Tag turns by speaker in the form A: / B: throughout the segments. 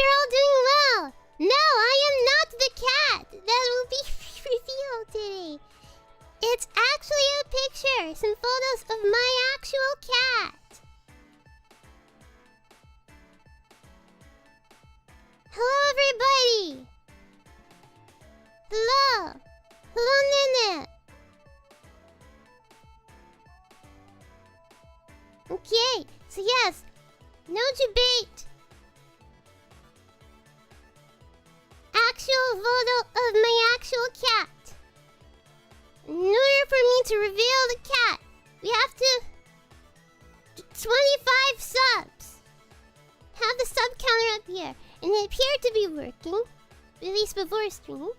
A: you're all doing well. No, I am not the cat that will be revealed today. It's actually a picture, some photos of my actual cat. Hello, everybody. Hello. Hello, Nene. Okay, so yes, no debate. Actual photo of my actual cat. In order for me to reveal the cat, we have to 25 subs. Have the sub counter up here, and it appeared to be working, at least before stream,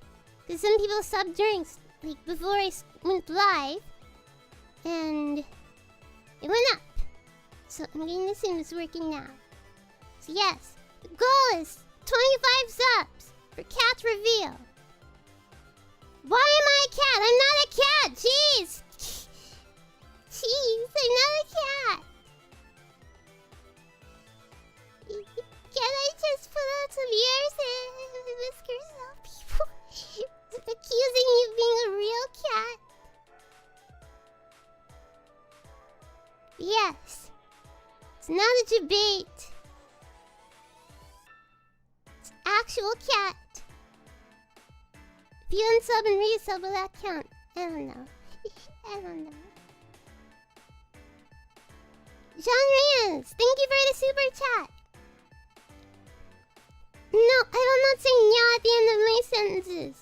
A: because some people subbed during, like before I went live, and it went up. So I'm going to assume it's working now. So yes, the goal is 25 subs for cat reveal. Why am I a cat? I'm not a cat! Jeez! Jeez, I'm not a cat! Can I just put on some ears and whiskers on people? Accusing me of being a real cat? Yes. It's not a debate. It's actual cat. If you unsub and resub, will that count? I don't know. I don't know. John Reyes, thank you for the super chat. No, I will not say nya at the end of my sentences.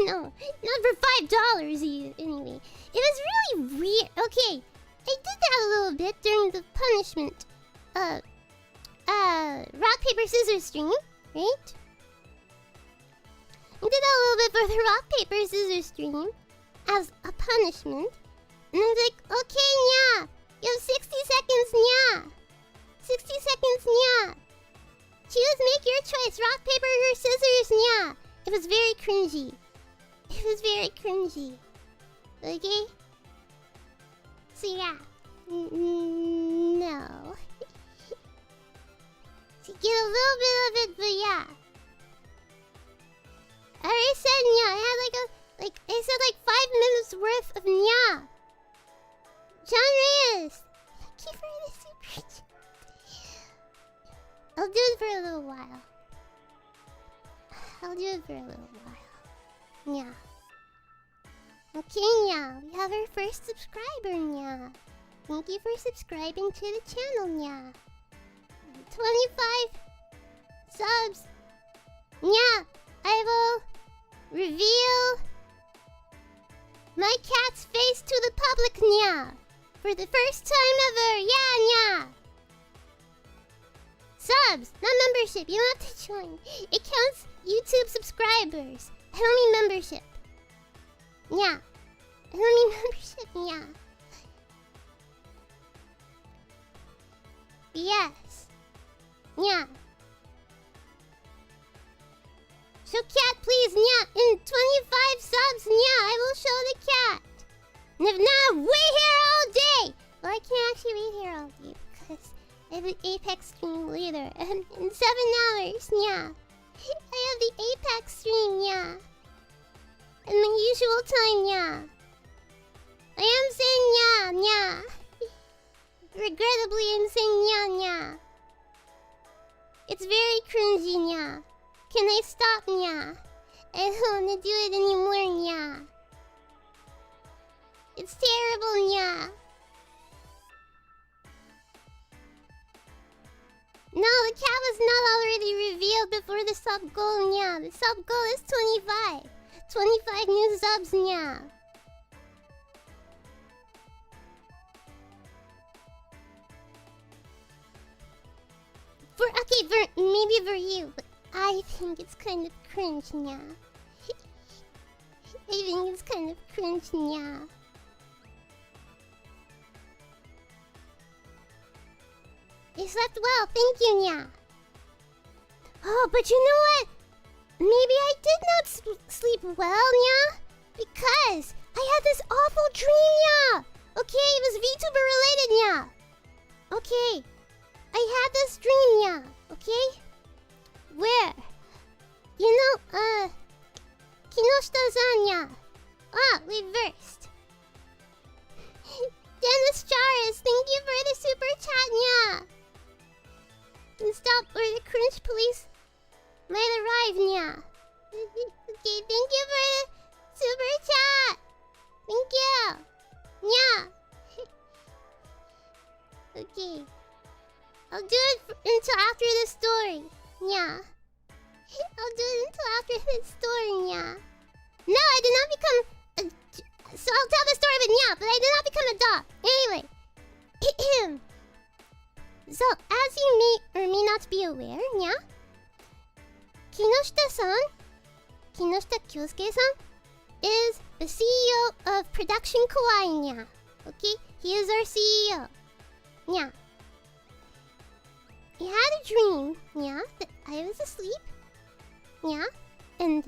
A: No, not for $5 anyway. It was really weird. Okay, I did that a little bit during the punishment. Rock, paper, scissors stream, right? I did that a little bit for the rock, paper, scissors stream as a punishment. And I was like, okay, nya. You have 60 seconds, nya. 60 seconds, nya. Choose, make your choice. Rock, paper, or scissors, nya. It was very cringy. It was very cringy. Okay? So yeah. No. So get a little bit of it, but yeah. I already said nya. I had I said 5 minutes worth of nya. John Reyes, thank you for the super chat. I'll do it for a little while. I'll do it for a little while. Yeah. Okay, yeah. We have our first subscriber, yeah. Thank you for subscribing to the channel, yeah. 25 subs. Yeah. I will reveal my cat's face to the public, yeah. For the first time ever, yeah, yeah. Subs, not membership. You don't have to join. It counts YouTube subscribers. I don't mean membership. Yeah. I don't mean membership, yeah. Yes. Yeah. Show cat, please, yeah. In 25 subs, yeah, I will show the cat. And if not, wait here all day. Well, I can't actually wait here all day because I have an Apex stream later. And in 7 hours, yeah. I have the Apex stream, yeah. At my usual time, yeah. I am saying yeah, yeah. Regrettably, I'm saying yeah, yeah. It's very cringy, yeah. Can I stop, yeah? I don't want to do it anymore, yeah. It's terrible, yeah. No, the cat was not already revealed before the sub goal, yeah. The sub goal is 25. 25 new subs, yeah. Maybe for you, but I think it's kind of cringe, yeah. I think it's kind of cringe, yeah. You slept well, thank you, yeah. Oh, but you know what? Maybe I did not sleep well, yeah? Because I had this awful dream, yeah. Okay, it was VTuber related, yeah. Okay, I had this dream, yeah. Okay? reversed. Dennis Charis, thank you for the super chat, nya. And stop or the cringe police might arrive, nya. Okay, thank you for the super chat. Thank you. Nya. Okay. I'll do it until after the story. Nya. I'll do it until after the story, nya. No, I did not become a... So I'll tell the story with nya, but I did not become a dog. Anyway. So, as you may or may not be aware, nya, Kinoshita-san, Kinoshita Kyosuke-san, is the CEO of Production Kawaii, nya. Okay? He is our CEO. Nya. I had a dream, nya, that I was asleep. Nya. And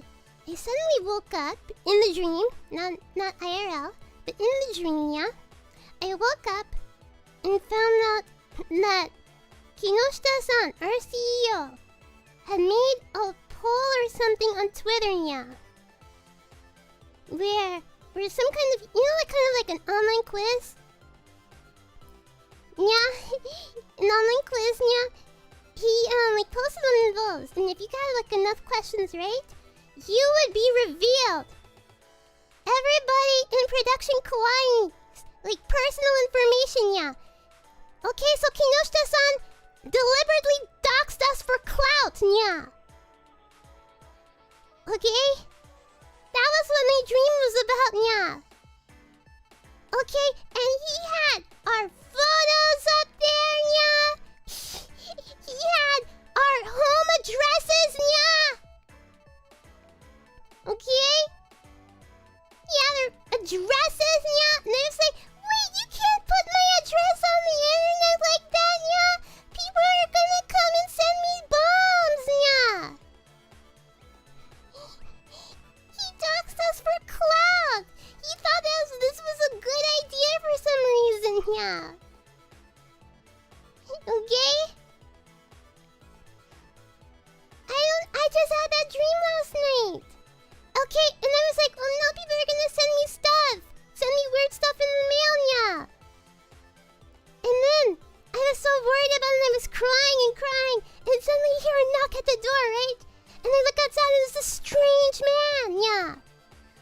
A: I suddenly woke up in the dream, not IRL, but in the dream, nya. I woke up and found out that Kinoshita-san, our CEO, had made a poll or something on Twitter, nya. Where some kind of, like an online quiz? Nya, an online quiz, nya. He, posted one of those. And if you got, enough questions right, you would be revealed. Everybody in Production Kawaii, personal information, nya. Okay, so Kinoshita-san deliberately doxed us for clout, nya. Okay? That was what my dream was about, nya. Okay, and he had our photos up there, nya. He had our home addresses, nya. Okay? He had our addresses, nya. And I was like, wait, you can't put my address on the internet like that, nya. People are gonna come and send me bombs, nya. He doxed us for clout. He thought this was a good idea for some reason, nya. Okay? I just had that dream last night. Okay, and I was like, oh no, people are gonna send me stuff. Send me weird stuff in the mail, nya. And then I was so worried about it, and I was crying and crying. And suddenly I hear a knock at the door, right? And I look outside, and it's this strange man, nya.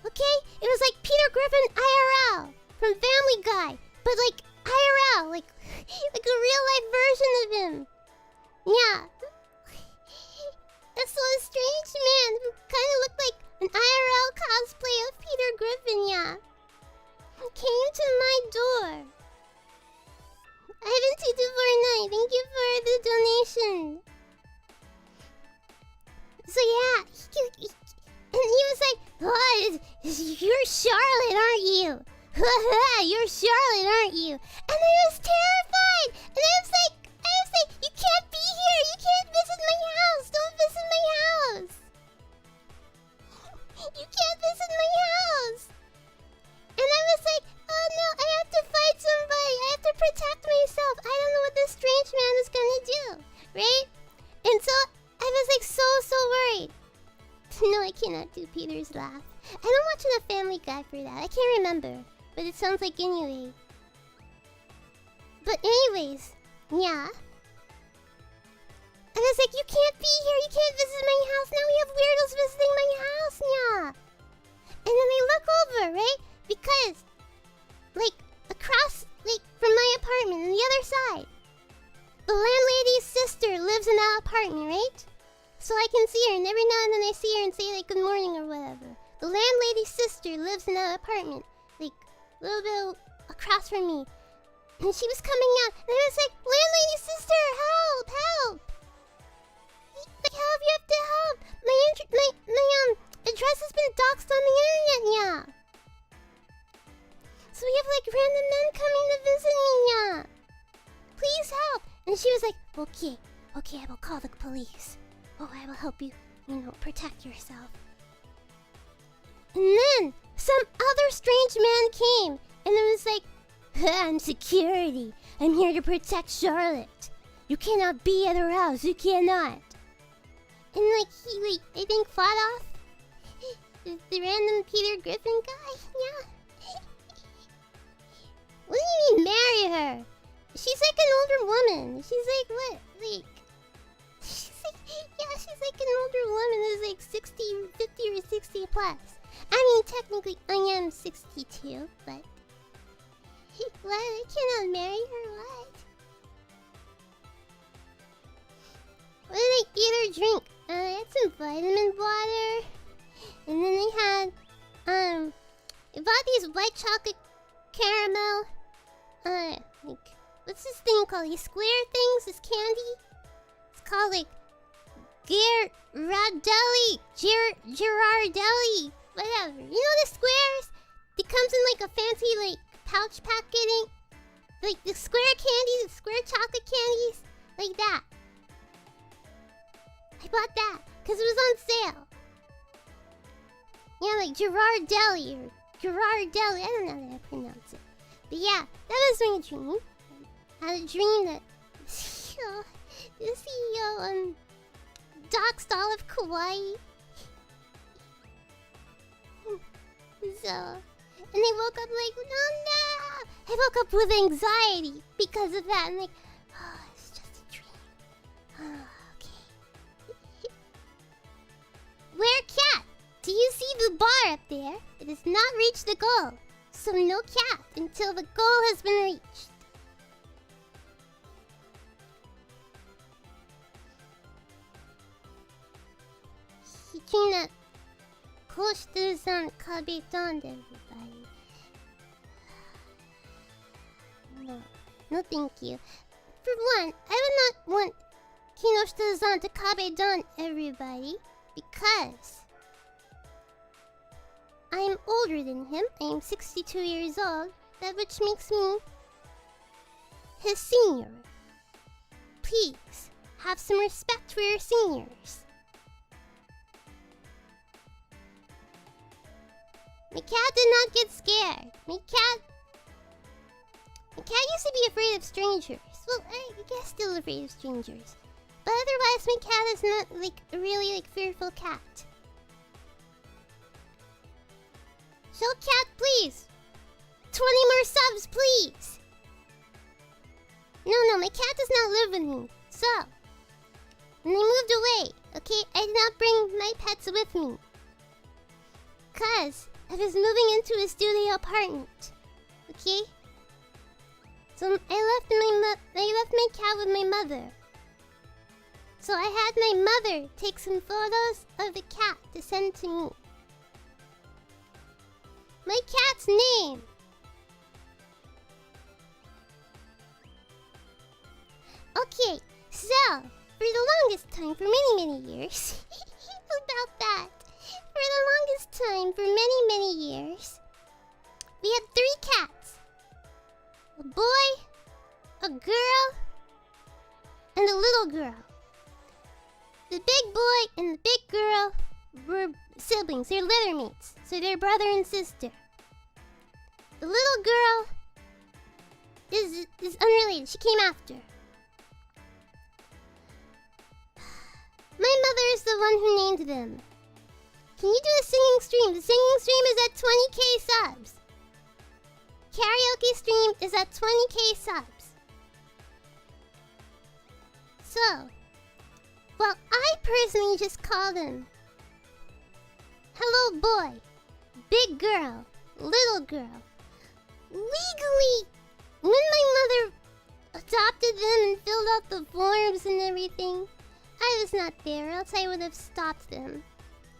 A: Okay? It was like Peter Griffin IRL from Family Guy. But IRL, like a real life version of him. Nya. I saw a strange man who kind of looked like an IRL cosplay of Peter Griffin, nya. Came to my door. Ivan 2249, thank you for the donation. So yeah, and he was like, oh, you're Charlotte, aren't you? You're Charlotte, aren't you? And I was terrified. And I was like, you can't be here. You can't visit my house. Don't visit my house. You can't visit my house. And I was like, oh no, I have to fight somebody. I have to protect myself. I don't know what this strange man is gonna do. Right? And so I was so worried. No, I cannot do Peter's laugh. I don't watch enough Family Guy for that. I can't remember. But it sounds like anyway. But anyways, yeah. I was like, you can't be here. You can't visit my house. Now we have weirdos visiting my house, yeah. And then I look over, right? Because, across, from my apartment on the other side, the landlady's sister lives in that apartment, right? So I can see her, and every now and then I see her and say, good morning or whatever. The landlady's sister lives in that apartment, a little bit across from me. And she was coming out, and I was like, landlady's sister, help, help! Help, you have to help! My address has been doxed on the internet, yeah. So we have random men coming to visit me, yeah. Please help! And she was like, okay, I will call the police. Oh, I will help you, protect yourself. And then some other strange man came, and it was like, I'm security. I'm here to protect Charlotte. You cannot be at her house. You cannot. And he, I think, fought off The random Peter Griffin guy? Yeah. What do you mean marry her? She's like an older woman. She's like what? Like... she's like an older woman who's like 60, 50 or 60 plus. I mean, technically I am 62, but... what? I cannot marry her? What? What did I eat or drink? I had some vitamin water. And then I had, I bought these white chocolate caramel, like, what's this thing called? These square things? This candy? It's called, like, Girardelli, whatever. You know the squares? It comes in, like, a fancy, like, pouch packaging. Like, the square candies, the square chocolate candies. Like that. I bought that, because it was on sale. Yeah, like Girardelli or Girardelli. I don't know how to pronounce it. But yeah, that was my dream. I had a dream that the CEO doxed all of Kauai. So, and I woke up like, oh no! I woke up with anxiety because of that. And like, oh, it's just a dream. Oh, okay. Where cat? Do you see the bar up there? It has not reached the goal. So no cat until the goal has been reached. Hikina Koshiteru-san kabetoned everybody. No thank you. For one, I would not want Kinoshita-san to kabedon everybody because I am older than him. I am 62 years old, that which makes me his senior. Please, have some respect for your seniors. My cat did not get scared. My cat used to be afraid of strangers. Well, I guess still afraid of strangers. But otherwise, my cat is not, like, a really, like, fearful cat. Show cat, please! 20 more subs, please! No, my cat does not live with me. So, when I moved away, okay, I did not bring my pets with me. 'Cause I was moving into a studio apartment. Okay? So I left my cat with my mother. So I had my mother take some photos of the cat to send to me. My cat's name. Okay, so for the longest time, for many years, about that. For the longest time, for many years, we had 3 cats. A boy, a girl, and a little girl. The big boy and the big girl were siblings. They're litter mates. So they're brother and sister. The little girl is unrelated. She came after. My mother is the one who named them. Can you do a singing stream? The singing stream is at 20k subs. Karaoke stream is at 20k subs. So, well, I personally just call them Hello Boy, Big Girl, Little Girl. Legally, when my mother adopted them and filled out the forms and everything, I was not there, else I would have stopped them.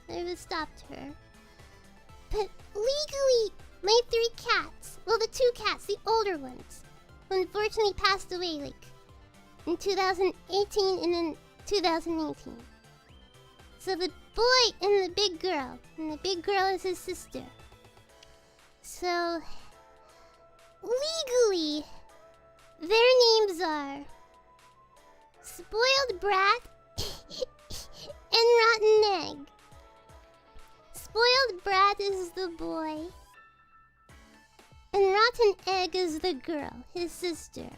A: I would have stopped her. But legally, my 3 cats, well, the 2 cats, the older ones, who unfortunately passed away, like, in 2018 and in 2018. So the boy and the big girl is his sister. So, legally, their names are Spoiled Brat and Rotten Egg. Spoiled Brat is the boy, and Rotten Egg is the girl, his sister.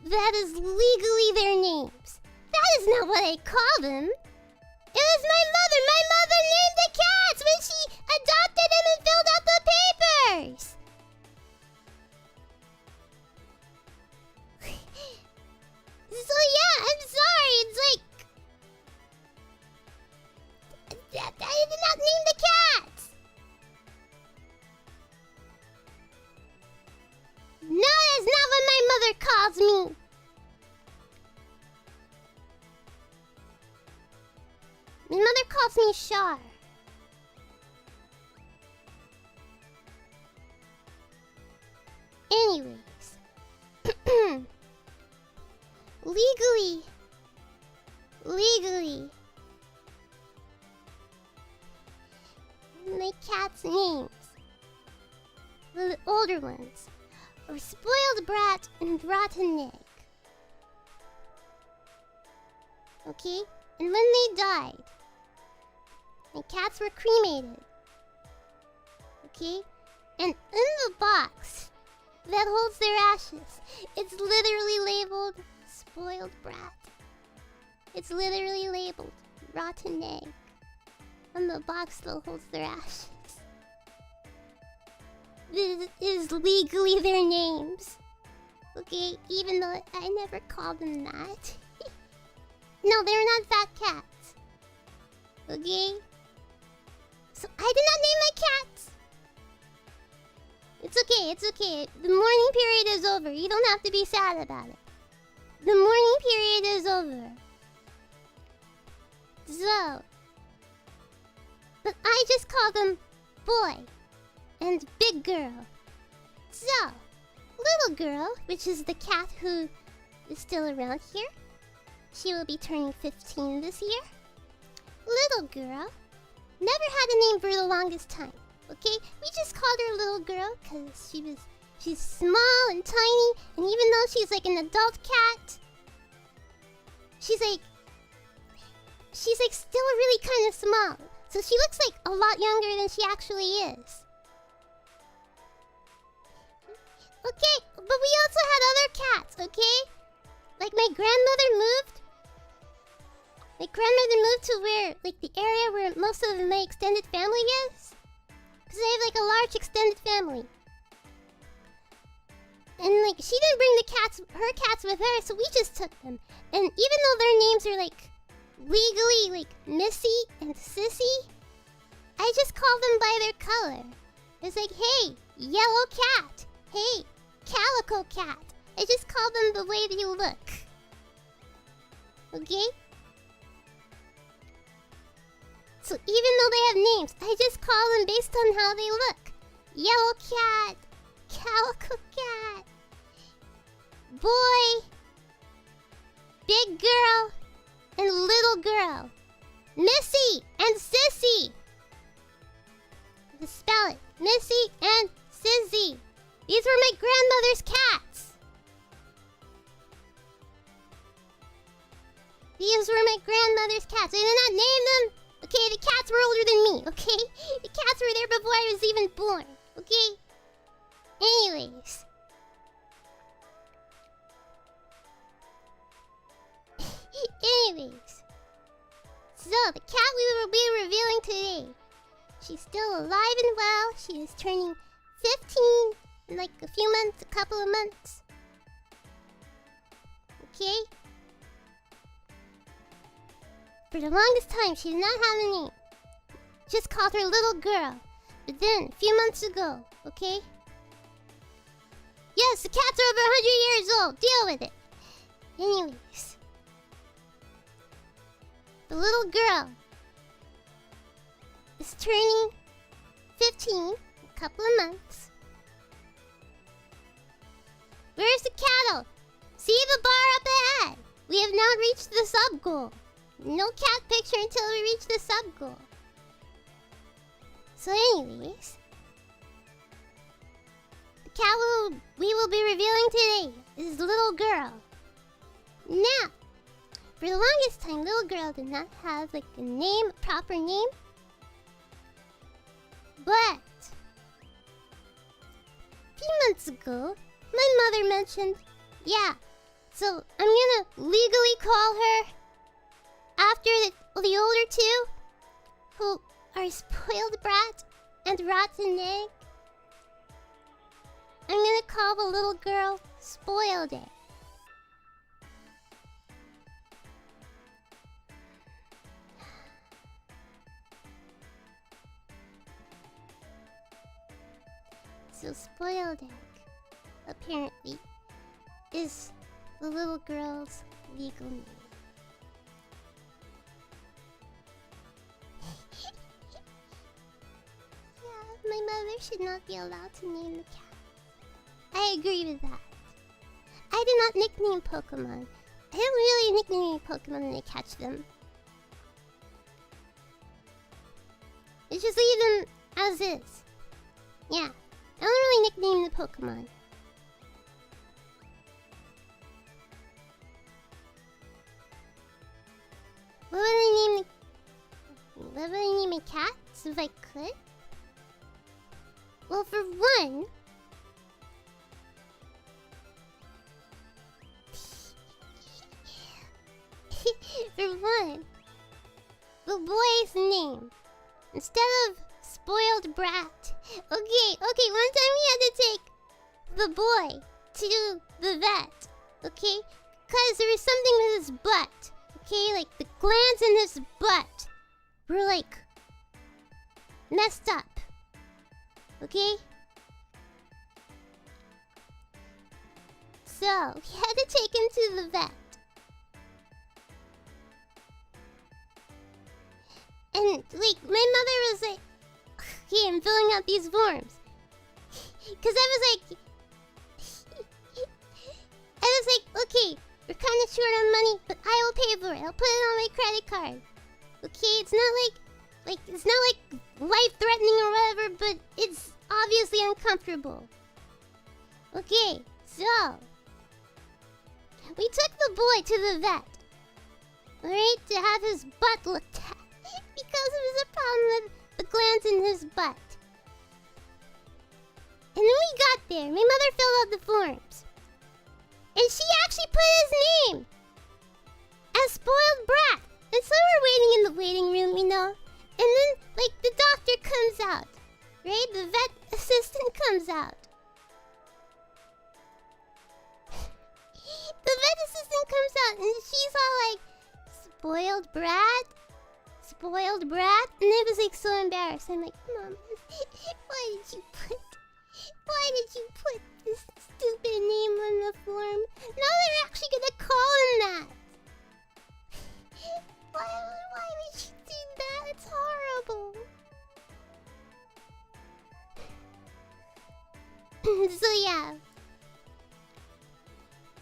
A: That is legally their names. That is not what I call them. It was my mother. My mother named the cats when she My mother calls me Char. Anyways. Legally. My cat's names. The older ones are Spoiled Brat and Rotten Egg. Okay? And when they died, my cats were cremated. Okay? And in the box that holds their ashes, it's literally labeled Spoiled Brat. It's literally labeled Rotten Egg on the box that holds their ashes. This is legally their names. Okay? Even though I never called them that. No, they're not fat cats. Okay? So I did not name my cats. It's okay. The mourning period is over. You don't have to be sad about it. The mourning period is over. So. But I just call them boy and big girl. So. Little girl, which is the cat who is still around here. She will be turning 15 this year. Little girl. Never had a name for the longest time. Okay? We just called her Little Girl because she's small and tiny. And even though she's like an adult cat, she's like still really kind of small. So she looks like a lot younger than she actually is. Okay, but we also had other cats, okay? Like my grandmother moved. My grandmother moved to where, like the area where most of my extended family is. Because I have like a large extended family. And like she didn't bring her cats with her, so we just took them. And even though their names are like legally like Missy and Sissy, I just call them by their color. It's like, hey, yellow cat. Hey, calico cat. I just call them the way they look. Okay? So even though they have names, I just call them based on how they look. Yellow cat, calico cat, boy, big girl, and little girl. Missy and Sissy. Just spell it. Missy and Sissy. These were my grandmother's cats. These were my grandmother's cats. I did not name them. Okay, the cats were older than me, okay? The cats were there before I was even born, okay? Anyways. So, the cat we will be revealing today. She's still alive and well. She is turning 15 in like a couple of months. Okay? For the longest time, she did not have a name. Just called her Little Girl. But then, a few months ago, okay? Yes, the cats are over 100 years old. Deal with it. Anyways. The little girl is turning 15 in a couple of months. Where's the cattle? See the bar up ahead. We have now reached the sub-goal. No cat picture until we reach the sub-goal. So anyways, the cat we will be revealing today is Little Girl. Now, for the longest time, Little Girl did not have like a name, a proper name. But a few months ago, my mother mentioned, yeah, so I'm gonna legally call her after the older two, who are Spoiled Brat and Rotten Egg. I'm gonna call the little girl Spoiled Egg. So Spoiled Egg, apparently, is the little girl's legal name. my mother should not be allowed to name the cat. I agree with that. I do not nickname Pokemon. I don't really nickname Pokemon when I catch them. I just leave them as is. Yeah, I don't really nickname the Pokemon. What would I name a cat if I could? Well, for one, the boy's name, instead of spoiled brat. Okay, one time we had to take the boy to the vet. Okay, because there was something with his butt. Okay, like the glands in his butt were like messed up. Okay? So, we had to take him to the vet. And, like, my mother was like, okay, I'm filling out these forms. Because I was like, okay, we're kind of short on money, but I will pay for it. I'll put it on my credit card. Okay, it's not it's not like life-threatening or whatever, but it's obviously uncomfortable. Okay, so we took the boy to the vet, alright, to have his butt looked at because there was a problem with the glands in his butt. And then we got there. My mother filled out the forms, and she actually put his name as spoiled brat. And so we're waiting in the waiting room, you know. And then, like, the doctor comes out, right? The vet assistant comes out. The vet assistant comes out, and she's all like, spoiled brat? Spoiled brat? And I was, like, so embarrassed. I'm like, Mom, why did you put this stupid name on the form? Now they're actually gonna call him that. Why would you do that? It's horrible. So yeah,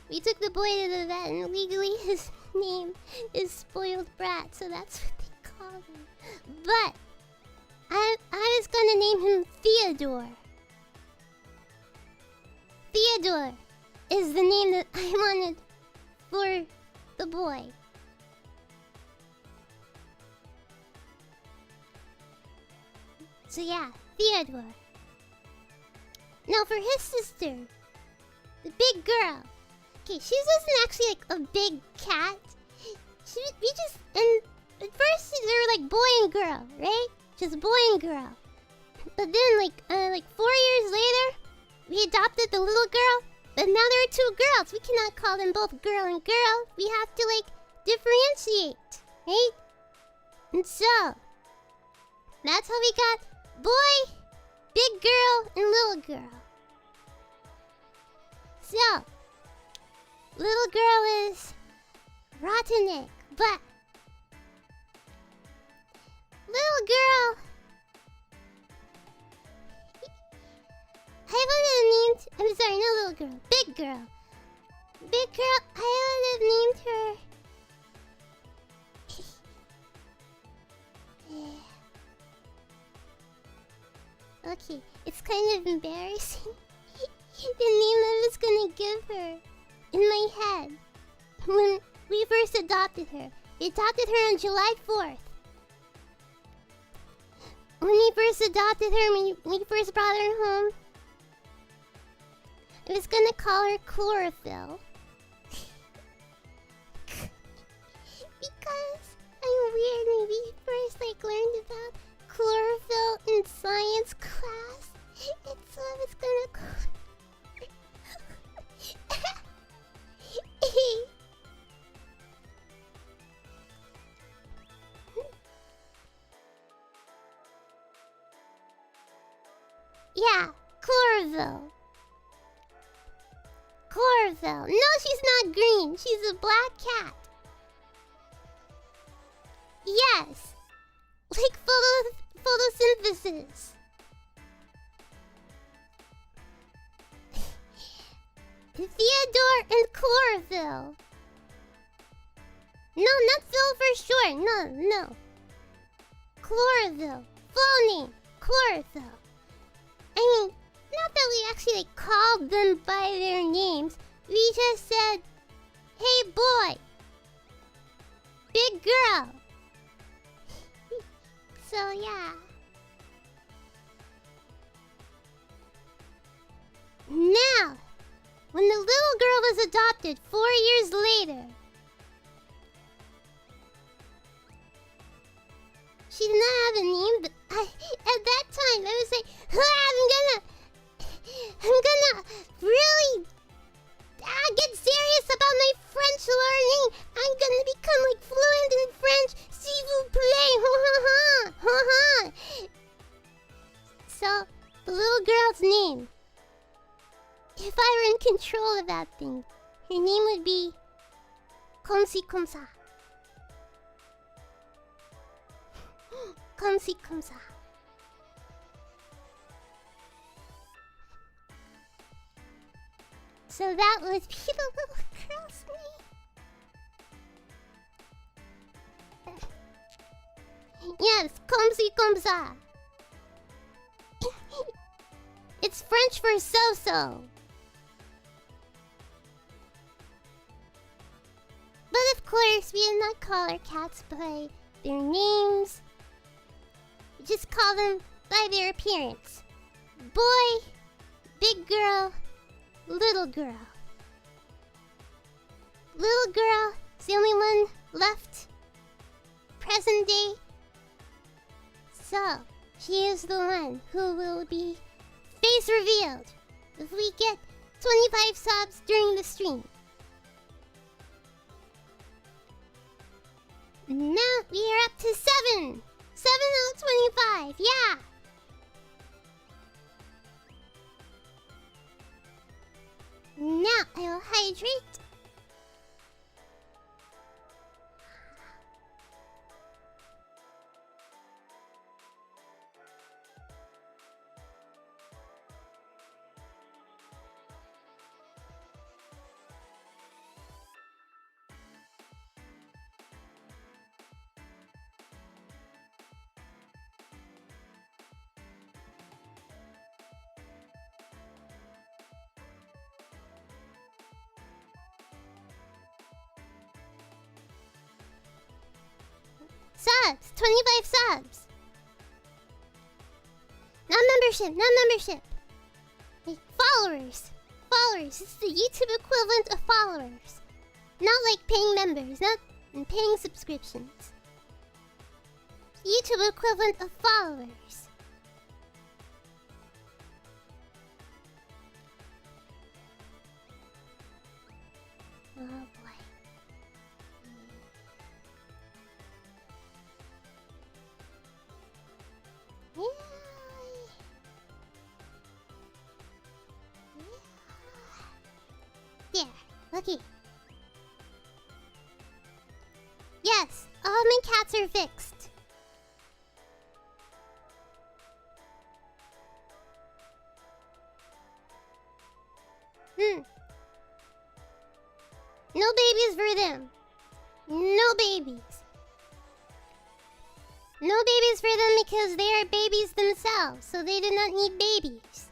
A: we took the boy to the vet, and legally his name is Spoiled Brat, so that's what they call him. But I was gonna name him Theodore. Theodore is the name that I wanted for the boy. So yeah, Theodore. Now for his sister, the big girl. Okay, she wasn't actually like a big cat. And at first they were like boy and girl, right? Just boy and girl. But then like 4 years later, we adopted the little girl. But now there are two girls. We cannot call them both girl and girl. We have to like differentiate, right? And so that's how we got boy, big girl, and little girl. So, little girl is rotten egg, but little girl, I would have named. I'm sorry, not little girl, big girl. Big girl, I would have named her. Okay, it's kind of embarrassing. The name I was gonna give her in my head when we first adopted her. We adopted her on July 4th. When we first adopted her, when we first brought her home, I was gonna call her Chlorophyll. Because I'm weird, when we first learned about chlorophyll in science class, and so I was gonna call her. Yeah, Chlorophyll. Chlorophyll. No, she's not green. She's a black cat. Yes. Like photosynthesis. Theodore and Chlorophyll. No, not Phil for sure. No. Chlorophyll. Full name. Chlorophyll. I mean, not that we actually like called them by their names. We just said, "Hey boy. Big girl." So yeah. Now, when the little girl was adopted 4 years later, she did not have a name, but at that time I was like, I'm gonna really get serious about my French learning. I'm gonna become like fluent in French. S'il vous plaît. So, the little girl's name, if I were in control of that thing, her name would be Comme ça. Comme ça. So that would be the little girl's name. Yes, comme ça. It's French for so-so. But of course, we did not call our cats by their names. We just call them by their appearance. Boy, big girl, little girl. Little girl is the only one left. Present day. So, she is the one who will be face revealed if we get 25 subs during the stream. Now we are up to 7. 7 out of 25, yeah. Now I will hydrate. Subs! 25 subs! Not membership. Like, followers. Followers. It's the YouTube equivalent of followers. Not like paying members, not paying subscriptions. YouTube equivalent of followers. Oh boy. There, looky. Yes, all my cats are fixed. No babies for them. No babies. No babies for them because they are babies themselves, so they do not need babies.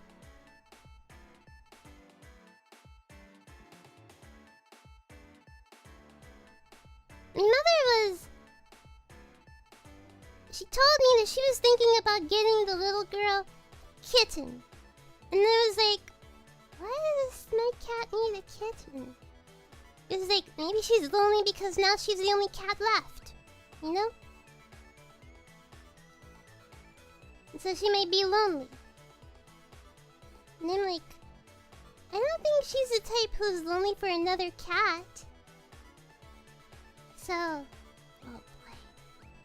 A: My mother was... She told me that she was thinking about getting the little girl kitten. And I was like, why does my cat need a kitten? It was like, maybe she's lonely because now she's the only cat left. You know? And so she might be lonely. And I'm like, I don't think she's the type who's lonely for another cat. So, oh boy.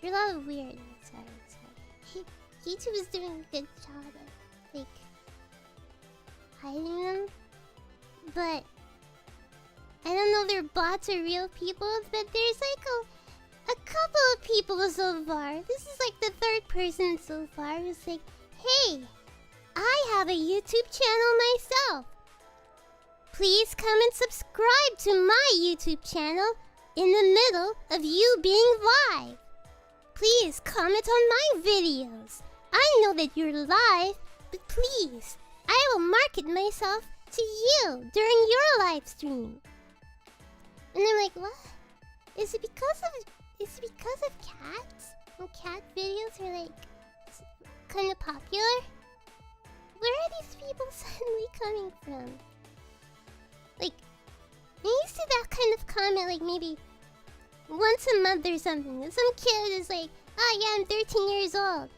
A: You're a lot of weird. Sorry. YouTube is doing a good job at, like, hiding them. But, I don't know if they're bots or real people, but there's like a couple of people so far. This is like the third person so far who's like, hey, I have a YouTube channel myself. please come and subscribe to my YouTube channel in the middle of you being live. Please comment on my videos. I know that you're live, but please, I will market myself to you during your live stream. And I'm like, what? Is it because of cats? When cat videos are like kind of popular? Where are these people suddenly coming from? Like, I used to that kind of comment like maybe once a month or something. And some kid is like, oh yeah, I'm 13 years old.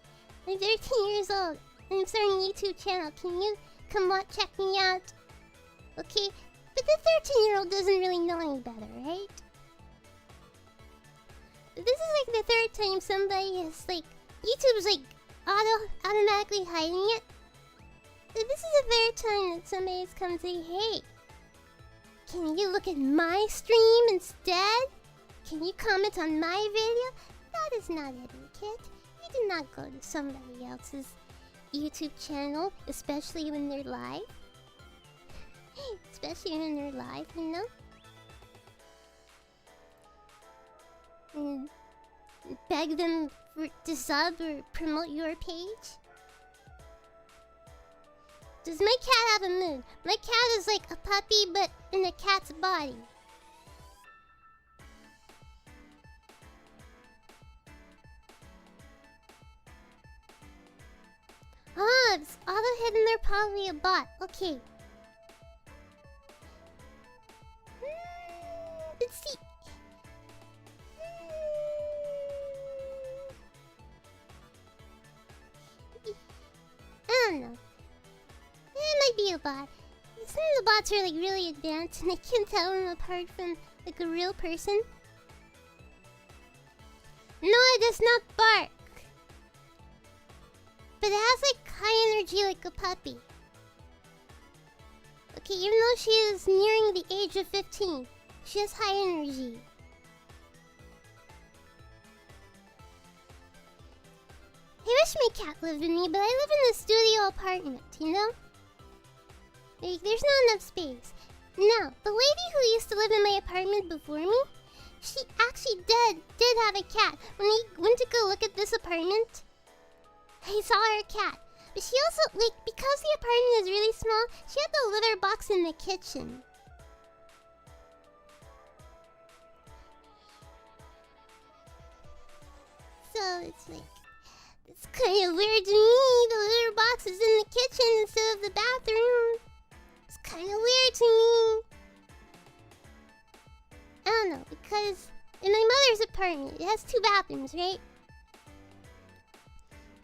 A: I'm 13 years old. I'm starting a YouTube channel. Can you come check me out? Okay? But the 13-year-old doesn't really know any better, right? This is like the third time somebody is like, YouTube's like automatically hiding it. This is the third time that somebody's come say, hey, can you look at my stream instead? Can you comment on my video? That is not etiquette. You do not go to somebody else's YouTube channel, especially when they're live. Especially when they're live, you know? And beg them to sub or promote your page. Does my cat have a mood? My cat is like a puppy, but in a cat's body. Ah, it's auto hidden. They're probably a bot. Okay. Let's see. I don't know. It might be a bot. Some of the bots are like really advanced and I can't tell them apart from like a real person. No, it does not bark. But it has like high energy like a puppy. Okay, even though she is nearing the age of 15, she has high energy. I wish my cat lived with me, but I live in a studio apartment, you know? Like, there's not enough space. Now, the lady who used to live in my apartment before me, she actually did have a cat. When I went to go look at this apartment, I saw her cat. But she also, like, because the apartment is really small, she had the litter box in the kitchen. So it's like, it's kind of weird to me. The litter box is in the kitchen instead of the bathroom. It's kind of weird to me. I don't know, because in my mother's apartment, it has 2 bathrooms, right?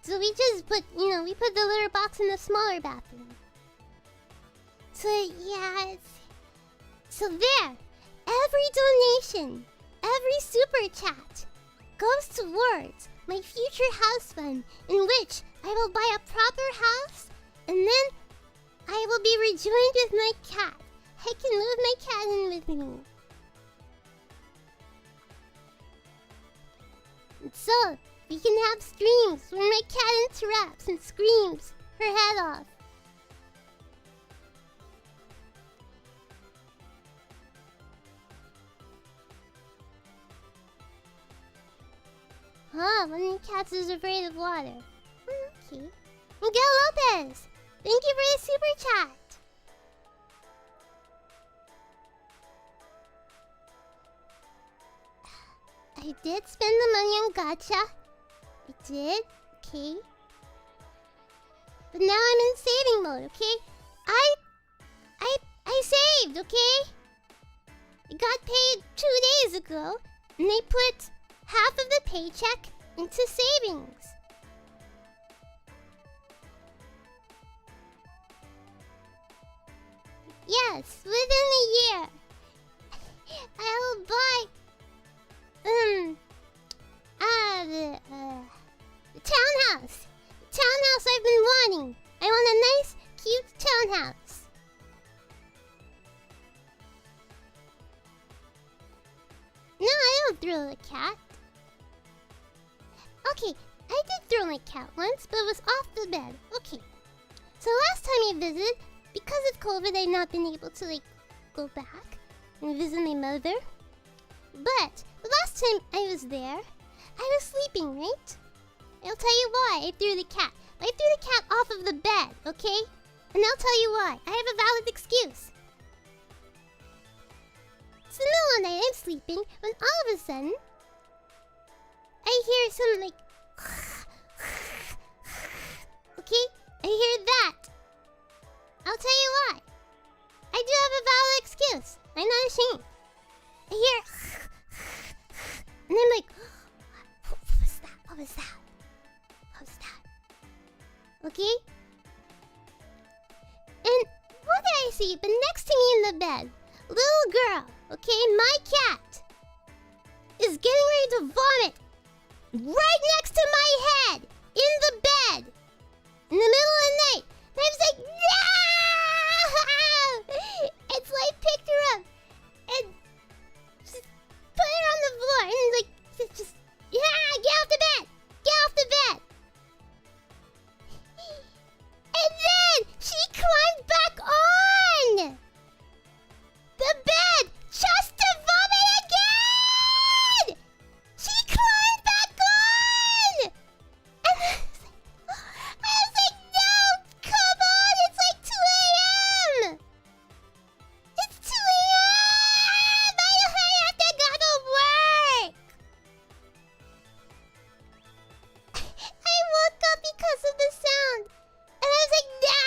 A: So we just put, we put the litter box in the smaller bathroom. So yeah, so there, every donation, every super chat goes towards my future house fund, in which I will buy a proper house, and then I will be rejoined with my cat. I can move my cat in with me. And so, we can have streams where my cat interrupts and screams her head off. Ah, one of the cats is afraid of water. Okay. Miguel Lopez, thank you for the super chat. I did spend the money on gacha. I did, okay. But now I'm in saving mode, okay? I saved, okay? I got paid 2 days ago, and they put half of the paycheck into savings. Yes, within a year, I will buy the townhouse. The townhouse I've been wanting. I want a nice, cute townhouse. No, I don't throw the cat. Okay, I did throw my cat once, but it was off the bed. Okay. So last time I visited, because of COVID, I've not been able to, go back and visit my mother. But the last time I was there, I was sleeping, right? I'll tell you why I threw the cat. I threw the cat off of the bed, okay? And I'll tell you why. I have a valid excuse. It's the middle of the night, I'm sleeping, when all of a sudden, I hear some like... Okay? I hear that. I'll tell you why. I do have a valid excuse. I'm not ashamed. I hear... And I'm like... What was that? What was that? What was that? Okay? And what did I see? But next to me in the bed, little girl, okay, my cat, is getting ready to vomit right next to my head in the bed in the middle of the night. And I was like, no! And so I picked her up and just put her on the floor and like just get off the bed, get off the bed. And then she climbed back on the bed just to vomit again! She climbed back on! And I was like, no, come on, it's like 2 a.m. It's 2 a.m. I have to go to work. I woke up because of the sound. And I was like, no,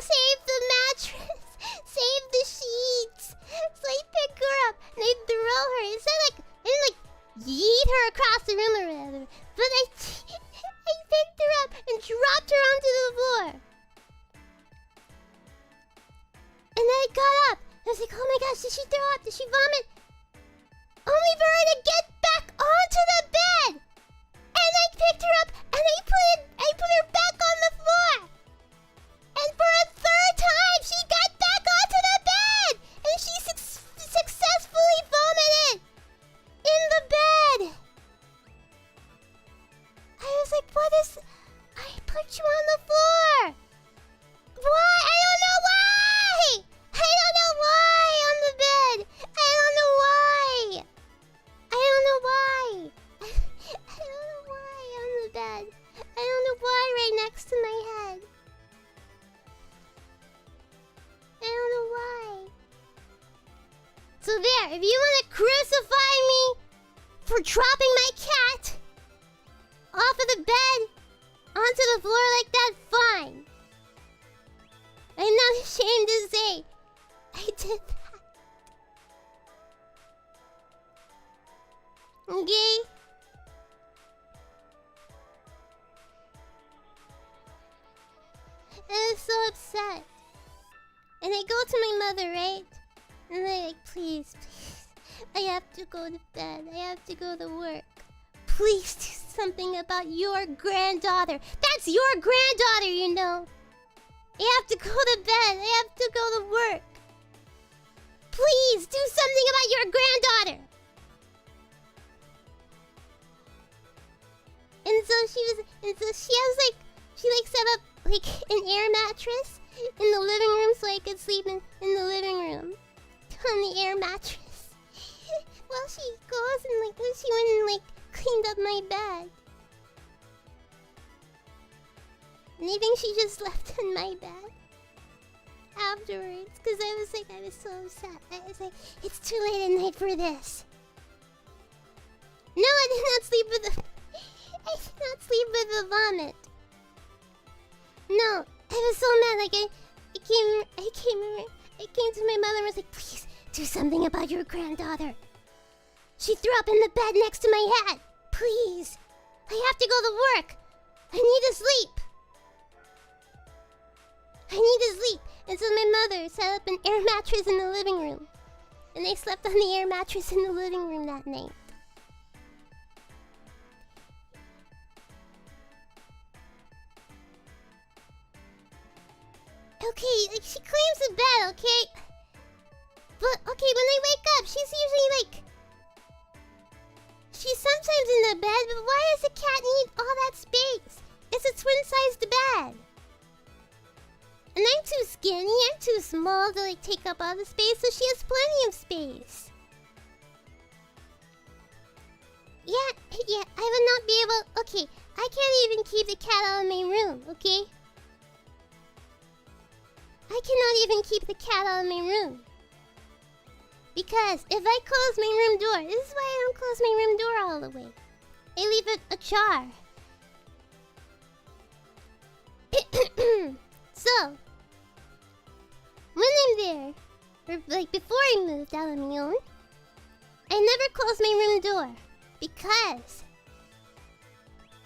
A: save the mattress, save the sheets. So I pick her up and I throw her. Instead I didn't yeet her across the room or whatever. But I picked her up and dropped her onto the floor. And then I got up. I was like, oh my gosh, did she throw up? Did she vomit? Only for her to get back onto the bed. And I picked her up and I put her back on the floor. And for a third time, she got back onto the bed! And she successfully vomited in the bed! I was like, what is... I put you on the floor! Why? I don't know why! I don't know why on the bed! I don't know why! I don't know why! I don't know why on the bed. I don't know why right next to my head. I don't know why. So there, if you want to crucify me for dropping my cat off of the bed onto the floor like that, fine. I'm not ashamed to say I did that. Okay? I was so upset. And I go to my mother, right? And I'm like, please, I have to go to bed. I have to go to work. Please do something about your granddaughter. That's your granddaughter, you know. I have to go to bed. I have to go to work. Please do something about your granddaughter. And so she set up like an air mattress in the living room so I could sleep in the living room on the air mattress. Well, she goes and she went and cleaned up my bed. And I think she just slept in my bed afterwards because I was so upset. I was like, it's too late at night for this. No, I did not sleep with the I did not sleep with the vomit. No, I was so mad. I came to my mother and was like, please do something about your granddaughter. She threw up in the bed next to my head. Please, I have to go to work. I need to sleep. And so my mother set up an air mattress in the living room, and I slept on the air mattress in the living room that night. Okay, she claims the bed, okay? But, okay, when I wake up, she's usually she's sometimes in the bed, but why does the cat need all that space? It's a twin-sized bed. And I'm too scared skinny. I'm too small to like take up all the space, so she has plenty of space. Yeah, I would not be able... Okay, I can't even keep the cat out of my room, okay? I cannot even keep the cat out of my room. Because if I close my room door... This is why I don't close my room door all the way. I leave it ajar. So, when I'm there, or like before I moved out on my own, I never closed my room door. Because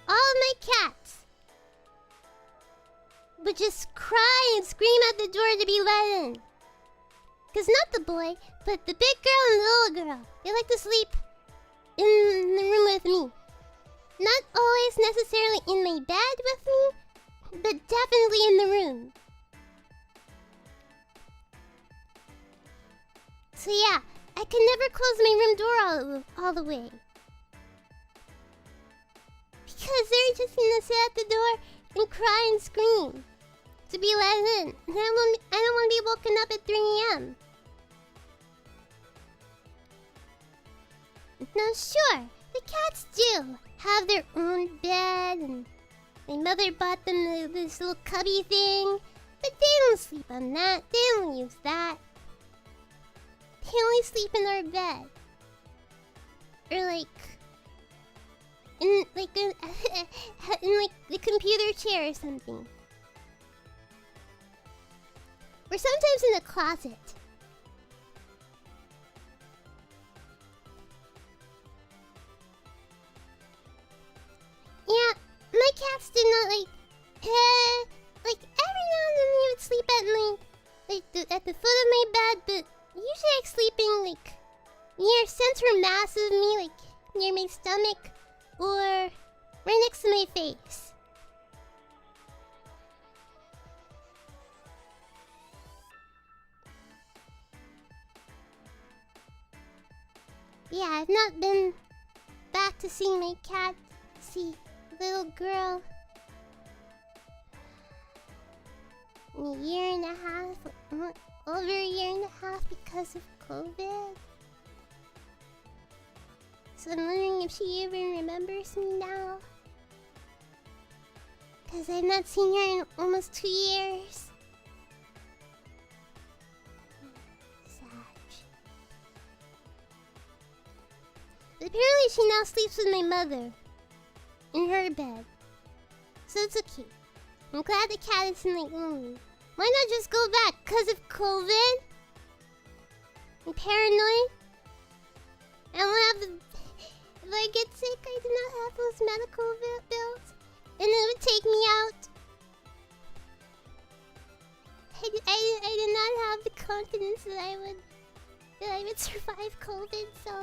A: all of my cats would just cry and scream at the door to be let in. Because not the boy, but the big girl and the little girl, they like to sleep in the room with me. Not always necessarily in my bed with me, but definitely in the room. So yeah, I could never close my room door all the way. Because they're just gonna sit at the door and cry and scream to be let in. And I don't want to be woken up at 3 a.m. Now sure, the cats do have their own bed, and my mother bought them this little cubby thing. But they don't sleep on that, they don't use that. They only sleep in our bed. Or like... in like the computer chair or something. Or sometimes in the closet. Yeah, my cats did not like every now and then they would sleep at at the foot of my bed, but usually like sleeping like near center mass of me, like near my stomach. Or right next to my face. Yeah, I've not been back to see my cat, little girl, in a year and a half, over a year and a half because of COVID. So I'm wondering if she even remembers me now. Because I've not seen her in almost 2 years. Sad. But apparently she now sleeps with my mother. In her bed. So it's okay. I'm glad the cat isn't like lonely. Why not just go back? Because of COVID? I'm paranoid? I don't have the... If I get sick, I do not have those medical bills, and it would take me out. I did not have the confidence that I would survive COVID, so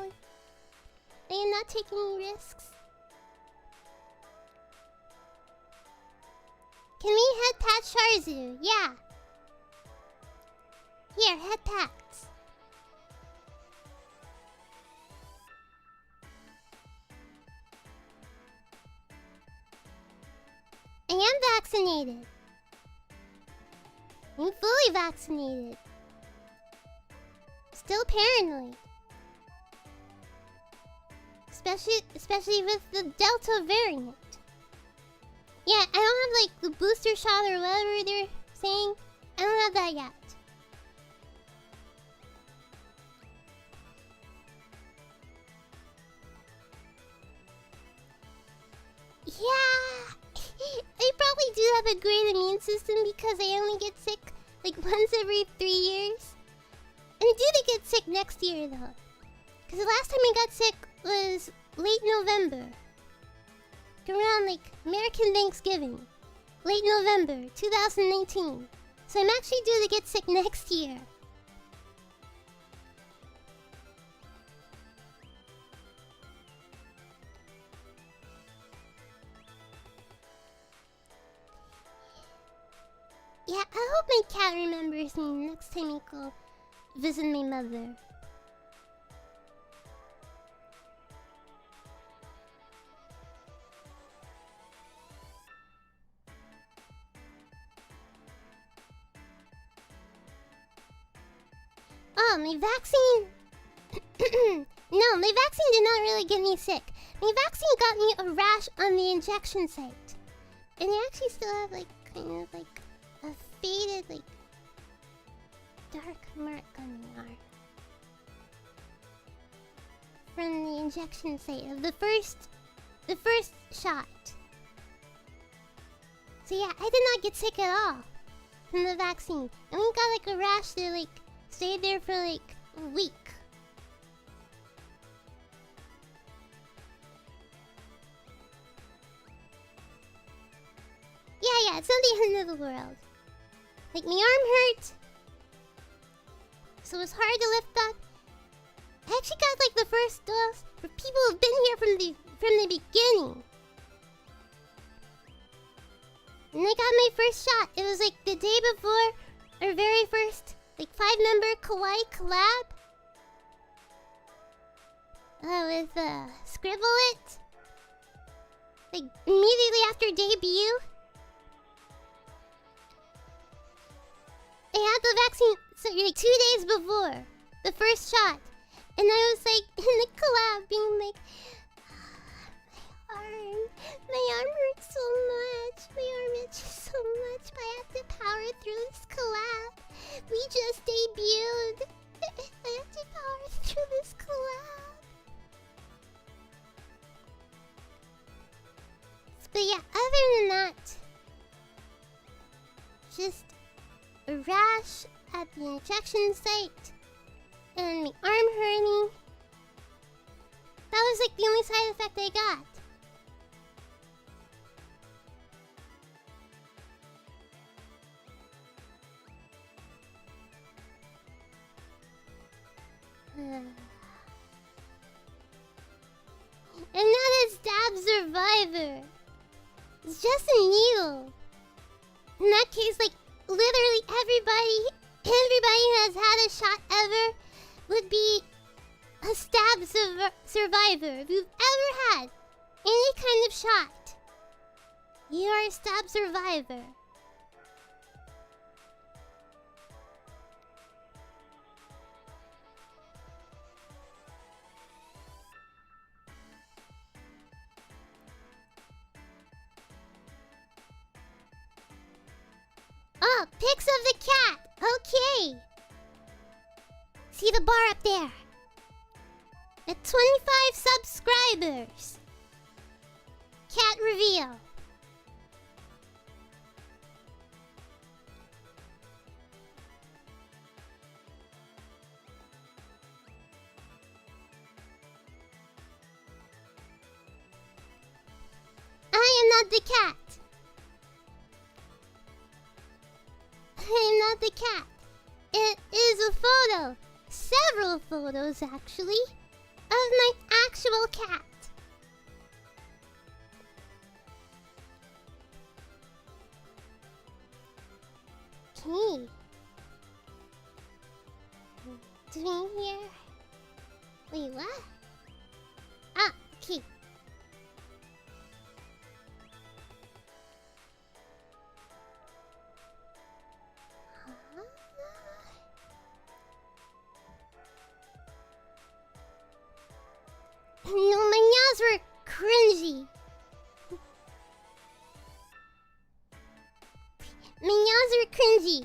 A: I am not taking any risks. Can we head pat Sharzu? Yeah. Here, head pats. I am vaccinated. I'm fully vaccinated. Still paranoid. Especially with the Delta variant. Yeah, I don't have like the booster shot or whatever they're saying. I don't have that yet. Yeah! I probably do have a great immune system because I only get sick like once every 3 years. And I do get sick next year though. Because the last time I got sick was late November. Around like American Thanksgiving. Late November 2019. So I'm actually due to get sick next year. Yeah, I hope my cat remembers me next time I go visit my mother. my vaccine. No, my vaccine did not really get me sick. My vaccine got me a rash on the injection site. And I actually still have like kind of like a faded like dark mark on my arm. From the injection site of the first shot. So yeah, I did not get sick at all from the vaccine. I only got like a rash that like stayed there for like a week. Yeah, it's not the end of the world. Like my arm hurt, so it was hard to lift up. I actually got like the first dose for people who've been here from the beginning. And I got my first shot. It was like the day before our very first like 5-member kawaii collab. With Scribble It. Like immediately after debut. I had the vaccine so like 2 days before the first shot. And I was like in the collab being like, my arm hurts so much. My arm itches so much. But I have to power through this collab. We just debuted. I have to power through this collab. But yeah, other than that, just a rash at the injection site and my arm hurting. That was like the only side effect I got. I'm not a stab survivor. It's just a needle. In that case, like, literally everybody who has had a shot ever would be a stab survivor. If you've ever had any kind of shot, you are a stab survivor. Oh, pics of the cat. Okay. See the bar up there? At 25 subscribers. Cat reveal. I am not the cat. I am not the cat. It is a photo. Several photos, actually, of my actual cat. Okay. Doing here? Wait, what? Ah, okay. No, my nails were cringy. My nails were cringy.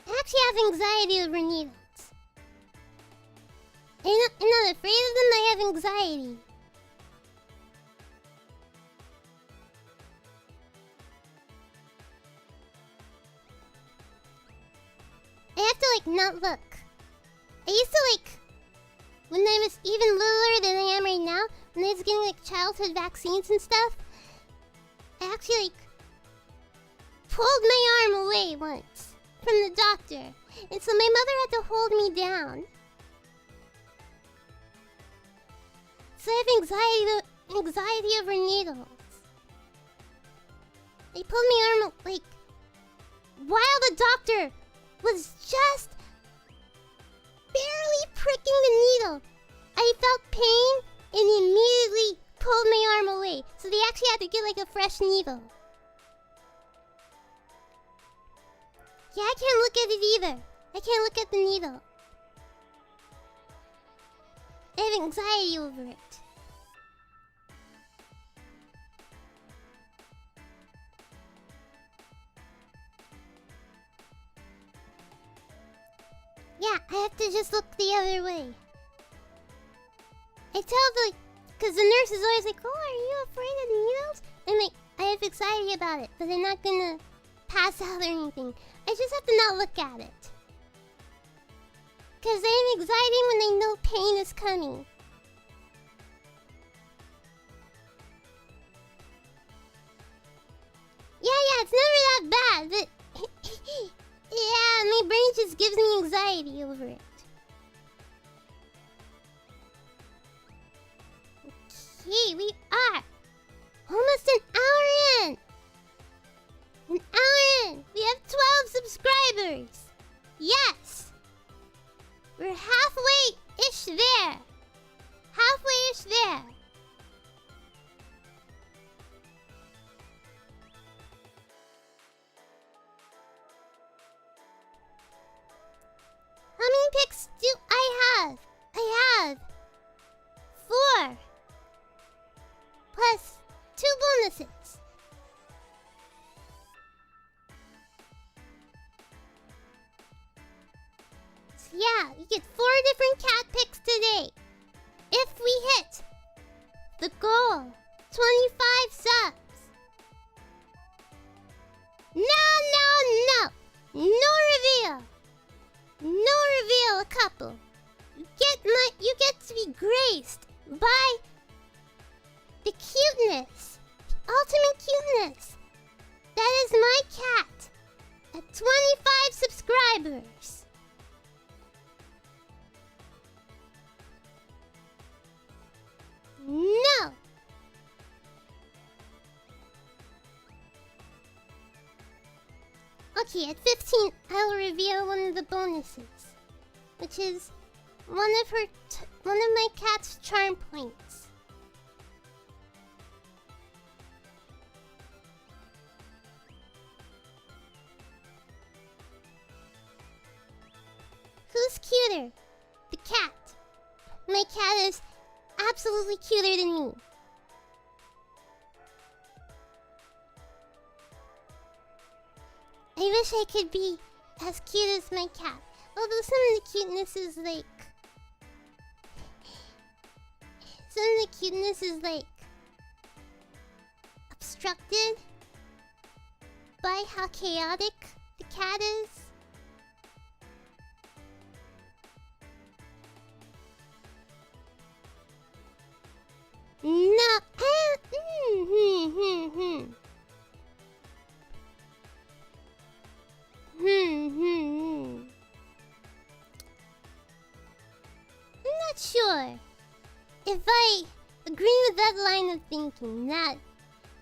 A: I actually have anxiety over needles. I'm not afraid of them, I have anxiety. I have to like not look. I used to like, when I was even littler than I am right now, when I was getting like childhood vaccines and stuff, I actually like pulled my arm away once from the doctor. And so my mother had to hold me down. So I have anxiety over needles. They pulled my arm like while the doctor was just barely pricking the needle. I felt pain and immediately pulled my arm away. away. So they actually had to get like a fresh needle. Yeah, I can't look at it either. I can't look at the needle. I have anxiety over it. Yeah, I have to just look the other way. I tell the... Because the nurse is always like, oh, are you afraid of needles? I'm like, I have anxiety about it, but I'm not gonna pass out or anything. I just have to not look at it. Because I have anxiety when I know pain is coming. Yeah, it's never that bad, but... yeah, my brain just gives me anxiety over it. Okay, we are almost an hour in. An hour in. We have 12 subscribers. Yes. We're halfway-ish there. Halfway-ish there. How many pics do I have? I have 4. Plus 2 bonuses. So yeah, you get 4 different cat pics today. If we hit the goal, 25 subs. No. No reveal. No reveal a couple. You get to be graced by the cuteness. The ultimate cuteness. That is my cat. At 25 subscribers. No. Okay, at 15, I'll reveal one of the bonuses, which is one of my cat's charm points. Who's cuter? The cat. My cat is absolutely cuter than me. I wish I could be as cute as my cat. Although some of the cuteness is like... obstructed by how chaotic the cat is. No, I'm not sure if I agree with that line of thinking, that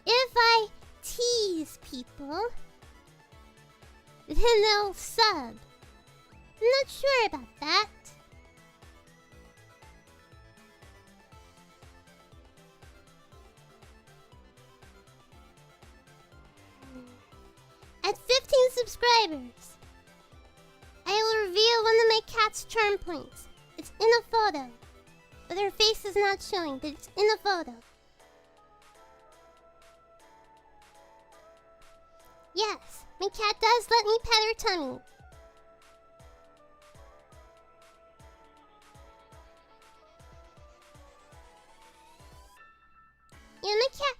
A: if I tease people, then they'll sub. I'm not sure about that. At 15 subscribers, I will reveal one of my cat's charm points. It's in a photo, but her face is not showing, but it's in a photo. Yes, my cat does let me pet her tummy. Yeah, my cat...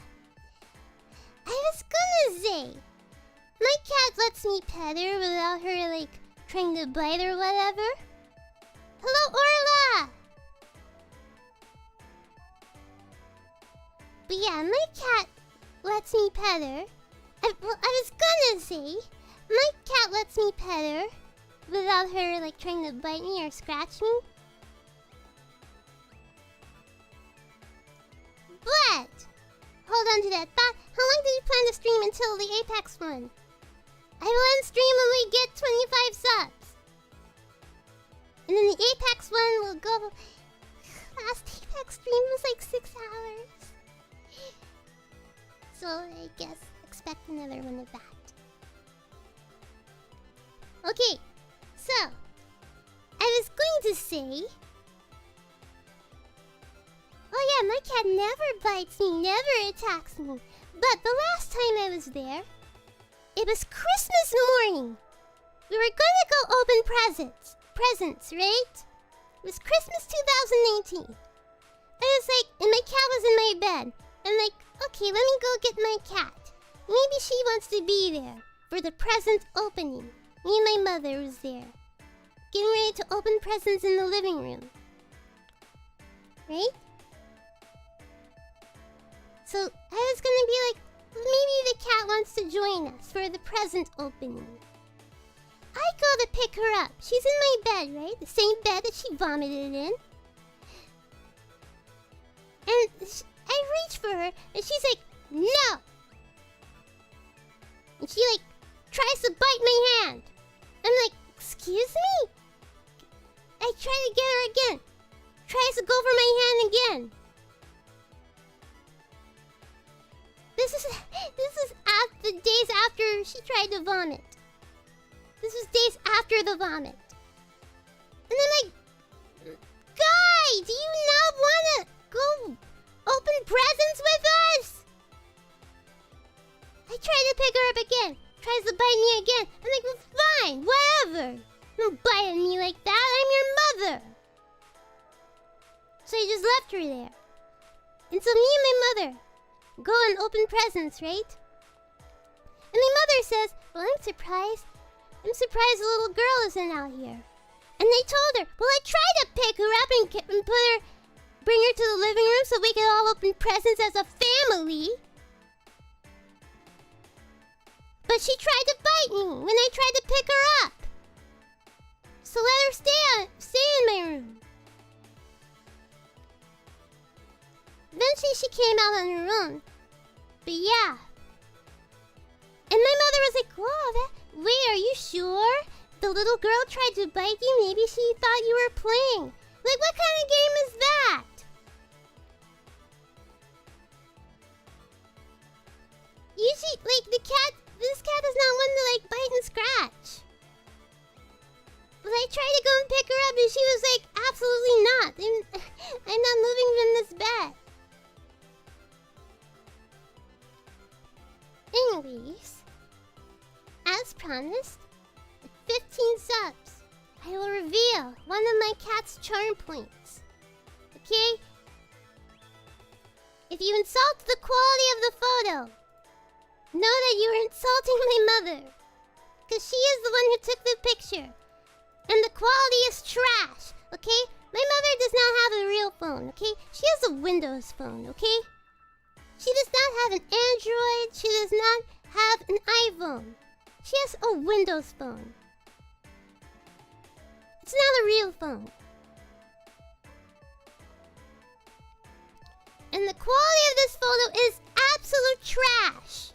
A: I was gonna say... My cat lets me pet her without her, like, trying to bite or whatever. Hello, Orla! But yeah, my cat lets me pet her. I was gonna say, my cat lets me pet her without her, like, trying to bite me or scratch me. But, hold on to that thought. How long do we plan to stream until the Apex one? I will end stream when we get 25 subs. And then the Apex one will go... Last Apex stream was like 6 hours. So I guess expect another one of that. Okay, so I was going to say, oh yeah, my cat never bites me, never attacks me. But the last time I was there, it was Christmas morning. We were gonna go open presents, right? It was Christmas 2018. I was like, and my cat was in my bed. I'm like, okay, let me go get my cat. Maybe she wants to be there for the present opening. Me and my mother was there, getting ready to open presents in the living room. Right? So I was gonna be like, maybe the cat wants to join us for the present opening. I go to pick her up. She's in my bed, right? The same bed that she vomited in. And I reach for her, and she's like, no! And she, like, tries to bite my hand. I'm like, excuse me? I try to get her again. Tries to go for my hand again. This is the days after she tried to vomit. This was days after the vomit. And I'm like, guy, do you not want to go open presents with us? I try to pick her up again. Tries to bite me again. I'm like, well, fine, whatever. Don't bite at me like that. I'm your mother. So I just left her there. And so me and my mother go and open presents, right? And my mother says, well, I'm surprised the little girl isn't out here. And they told her, well, I tried to pick her up and bring her to the living room so we could all open presents as a family. But she tried to bite me when I tried to pick her up. So let her stay in my room. Eventually she came out on her own. But yeah. And my mother was like, whoa, wait, are you sure? The little girl tried to bite you? Maybe she thought you were playing. Like, what kind of game is that? Usually, like, this cat is not one to, like, bite and scratch. But I tried to go and pick her up and she was like, absolutely not. I'm not moving from this bed. Anyways, as promised, at 15 subs, I will reveal one of my cat's charm points. Okay? If you insult the quality of the photo, know that you are insulting my mother. Because she is the one who took the picture. And the quality is trash, okay? My mother does not have a real phone, okay? She has a Windows phone, okay? She does not have an Android. She does not have an iPhone. She has a Windows phone. It's not a real phone. And the quality of this photo is absolute trash.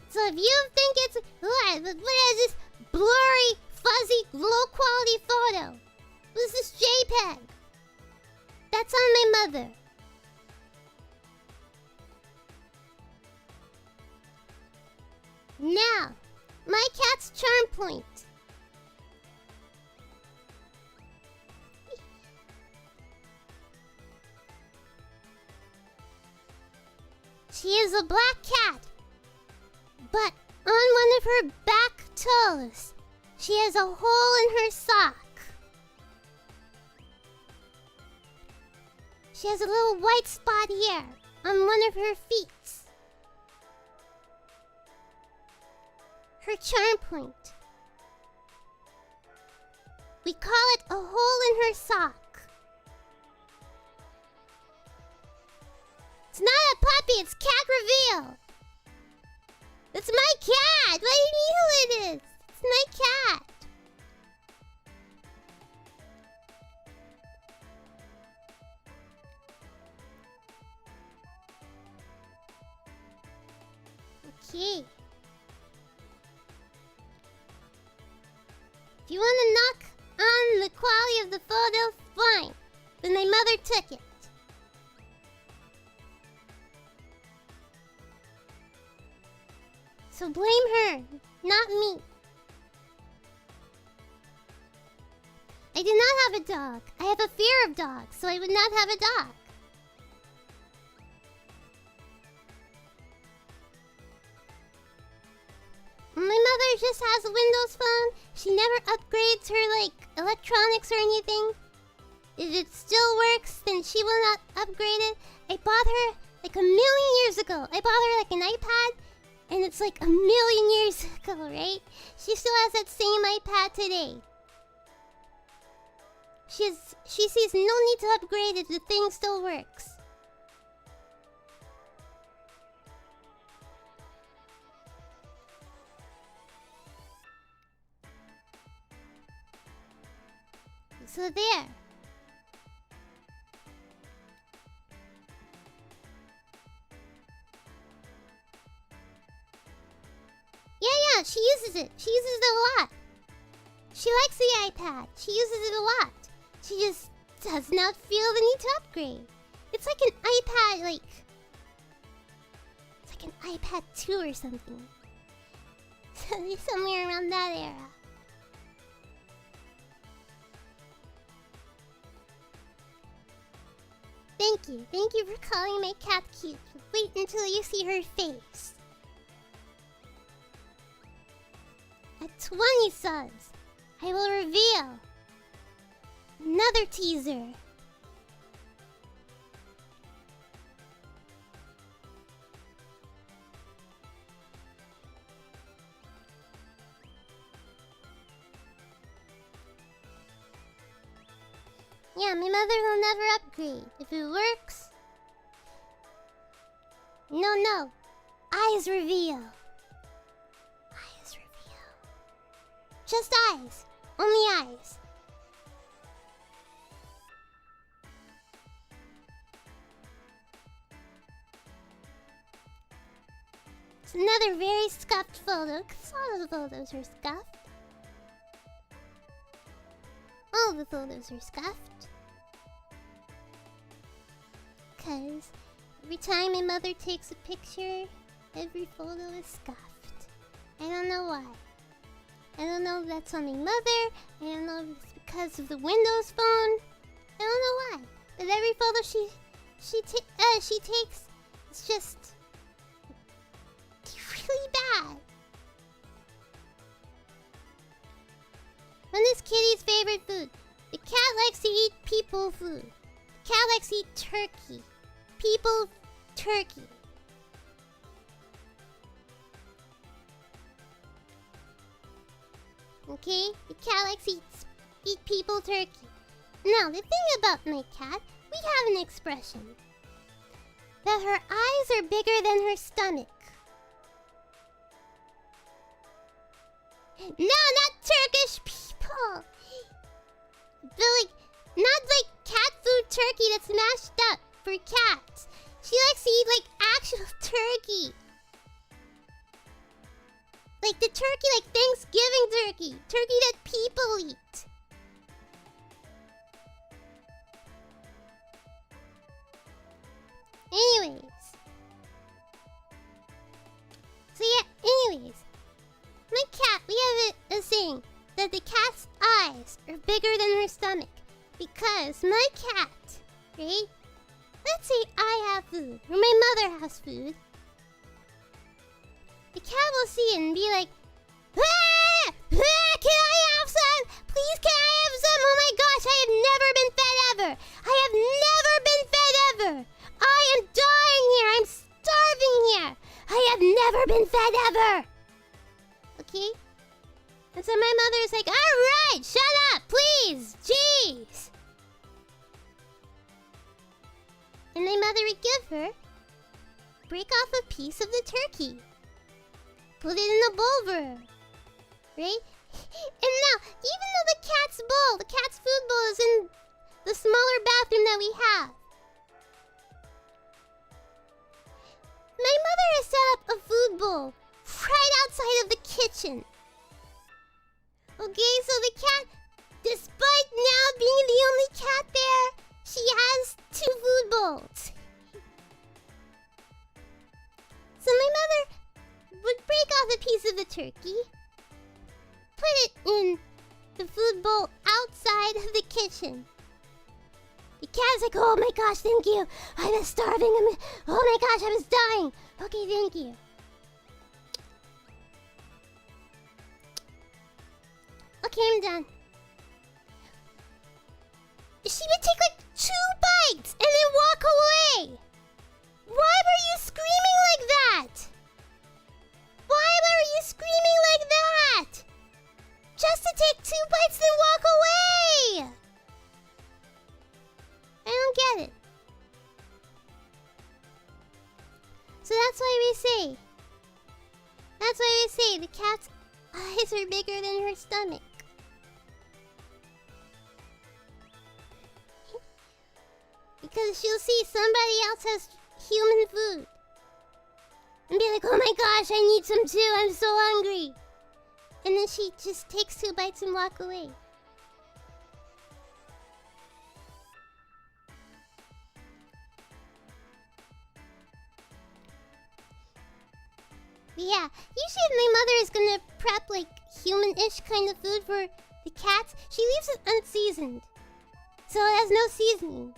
A: So if you think it's... What is this blurry, fuzzy, low-quality photo? This is JPEG. That's on my mother. Now, my cat's charm point. She is a black cat. But on one of her back toes, she has a hole in her sock. She has a little white spot here on one of her feet. Her charm point. We call it a hole in her sock. It's not a puppy, it's cat reveal. It's my cat! What do you mean who it is? It's my cat. Okay. If you want to knock on the quality of the photo, fine. But my mother took it. So blame her, not me. I do not have a dog. I have a fear of dogs, so I would not have a dog. My mother just has a Windows phone. She never upgrades her, like, electronics or anything. If it still works, then she will not upgrade it. I bought her, like, a million years ago. I bought her, like, an iPad, and it's, like, a million years ago, right? She still has that same iPad today. She sees no need to upgrade it. The thing still works. So there. Yeah, she uses it. She uses it a lot. She likes the iPad. She uses it a lot. She just does not feel the need to upgrade. It's like an iPad, like... It's like an iPad 2 or something. Somewhere around that era. Thank you. Thank you for calling my cat cute. Wait until you see her face. At 20 subs, I will reveal another teaser. Yeah, my mother will never upgrade. If it works... No. Eyes reveal. Eyes reveal. Just eyes. Only eyes. It's another very scuffed photo, because all of the photos are scuffed. All the photos are scuffed. Because every time my mother takes a picture, every photo is scuffed. I don't know why. I don't know if that's on my mother. I don't know if it's because of the Windows phone. I don't know why. But every photo she takes, it's just really bad. What is Kitty's favorite food? The cat likes to eat people food. The cat likes to eat turkey. People turkey. Okay? The cat likes to eat people turkey. Now, the thing about my cat, we have an expression. That her eyes are bigger than her stomach. No, not Turkish people! But like, not like cat food turkey that's mashed up for cats. She likes to eat like actual turkey. Like the turkey, like Thanksgiving turkey. Turkey that people eat. Anyways. So yeah, anyways. My cat, we have a saying that the cat's eyes are bigger than her stomach. Because my cat, right? Let's say I have food, or my mother has food. The cat will see it and be like, ah! Can I have some? Please, can I have some? Oh my gosh, I have never been fed ever. I have never been fed ever. I am dying here. I'm starving here. I have never been fed ever. Okay? And so my mother is like, alright, shut up, please. Jeez. And my mother would give her, break off a piece of the turkey. Put it in a bowl for her. Right? And now, even though the cat's food bowl is in the smaller bathroom that we have. My mother has set up a food bowl right outside of the kitchen. Okay, so the cat, despite now being the only cat there, she has 2 food bowls. So my mother would break off a piece of the turkey, put it in the food bowl outside of the kitchen. The cat's like, oh my gosh, thank you. I was starving. Oh my gosh, I was dying. Okay, thank you. Okay, I'm done. She would take like 2 bites and then walk away. Why were you screaming like that? Why were you screaming like that? Just to take 2 bites and walk away. I don't get it. So that's why we say the cat's eyes are bigger than her stomach. Because she'll see somebody else has human food and be like, oh my gosh, I need some too, I'm so hungry. And then she just takes 2 bites and walk away. But yeah, usually if my mother is gonna prep like human-ish kind of food for the cats, she leaves it unseasoned. So it has no seasoning.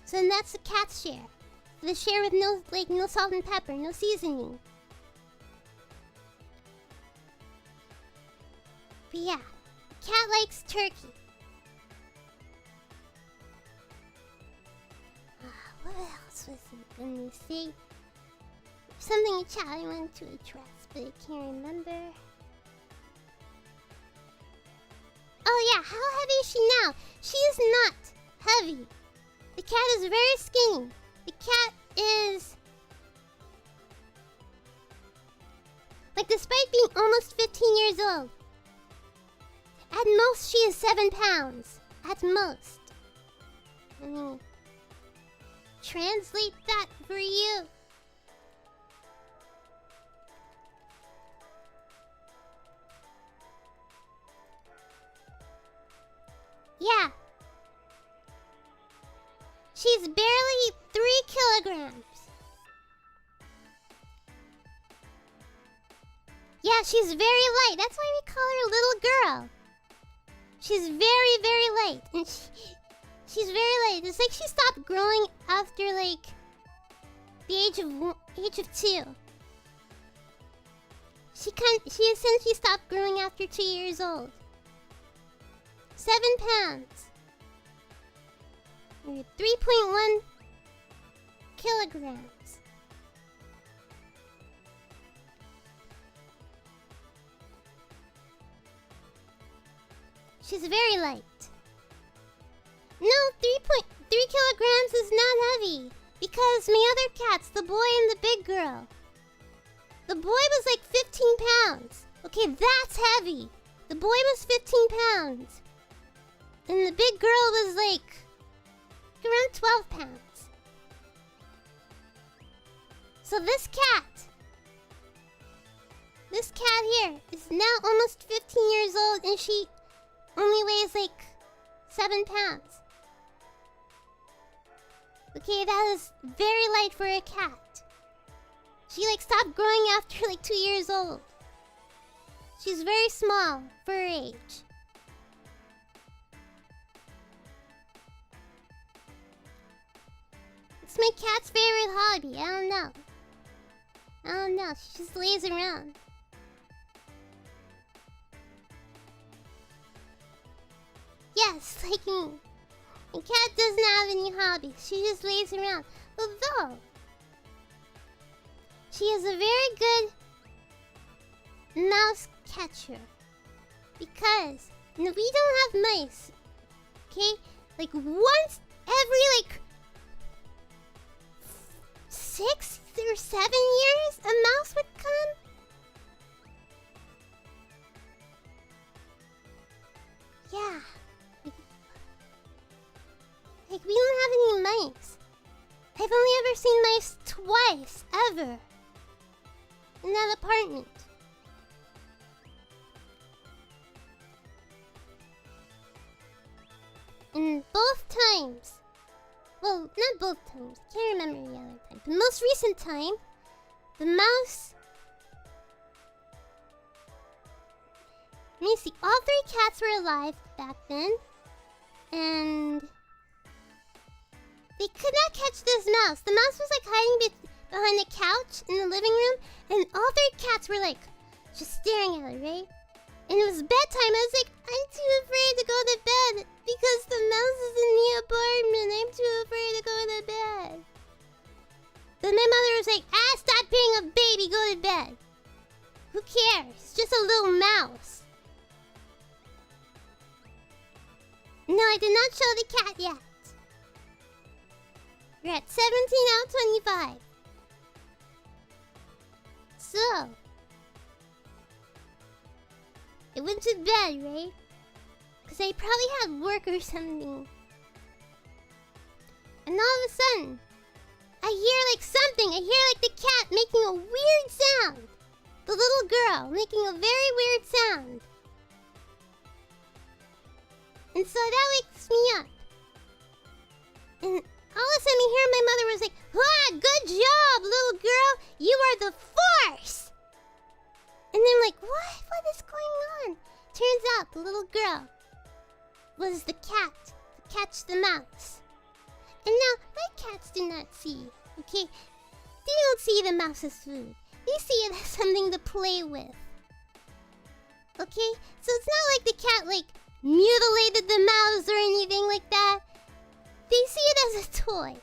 A: So then that's the cat's share. The share with no salt and pepper, no seasoning. But yeah, the cat likes turkey. What else was I gonna say? Something in chat I wanted to address, but I can't remember. Oh yeah, how heavy is she now? She is not heavy. The cat is very skinny. The cat is... like, despite being almost 15 years old, at most she is 7 pounds. At most. Let me translate that for you. Yeah. She's barely 3 kilograms. Yeah, she's very light. That's why we call her Little Girl. She's very, very light. And she's very light. It's like she stopped growing after, like, the age of 2. She essentially stopped growing after 2 years old. 7 pounds. 3.1 kilograms. She's very light. No, 3.3 kilograms is not heavy. Because my other cats, the boy and the big girl. The boy was like 15 pounds. Okay, that's heavy. The boy was 15 pounds. And the big girl was like around 12 pounds. So this cat here is now almost 15 years old and she only weighs like 7 pounds. Okay, that is very light for a cat. She like stopped growing after like 2 years old. She's very small for her age. It's my cat's favorite hobby. I don't know. She just lays around. Yes, like me. My cat doesn't have any hobbies. She just lays around. Although, she is a very good mouse catcher. Because we don't have mice. Okay? Like once every like 6 or 7 years, a mouse would come. Yeah. Like, we don't have any mice. I've only ever seen mice twice, ever. In that apartment. And both times. Well, not both times. I can't remember the other time. The most recent time, The mouse... Let me see. All 3 cats were alive back then. And... they could not catch this mouse. The mouse was like hiding behind the couch in the living room. And all 3 cats were like... just staring at it, right? And it was bedtime. I was like, I'm too afraid to go to bed because the mouse is in the apartment. I'm too afraid to go to bed. Then my mother was like, stop being a baby. Go to bed. Who cares? It's just a little mouse. No, I did not show the cat yet. We're at 17 out of 25. So... I went to bed, right? Because I probably had work or something. And all of a sudden, I hear like something. I hear like the cat making a weird sound. The little girl making a very weird sound. And so that wakes me up. And all of a sudden, I hear my mother was like, good job, little girl. You are the force. And I'm like, what is going on? Turns out the little girl was the cat to catch the mouse. And now, my cats do not see, okay? They don't see the mouse as food. They see it as something to play with. Okay? So it's not like the cat, like, mutilated the mouse or anything like that. They see it as a toy.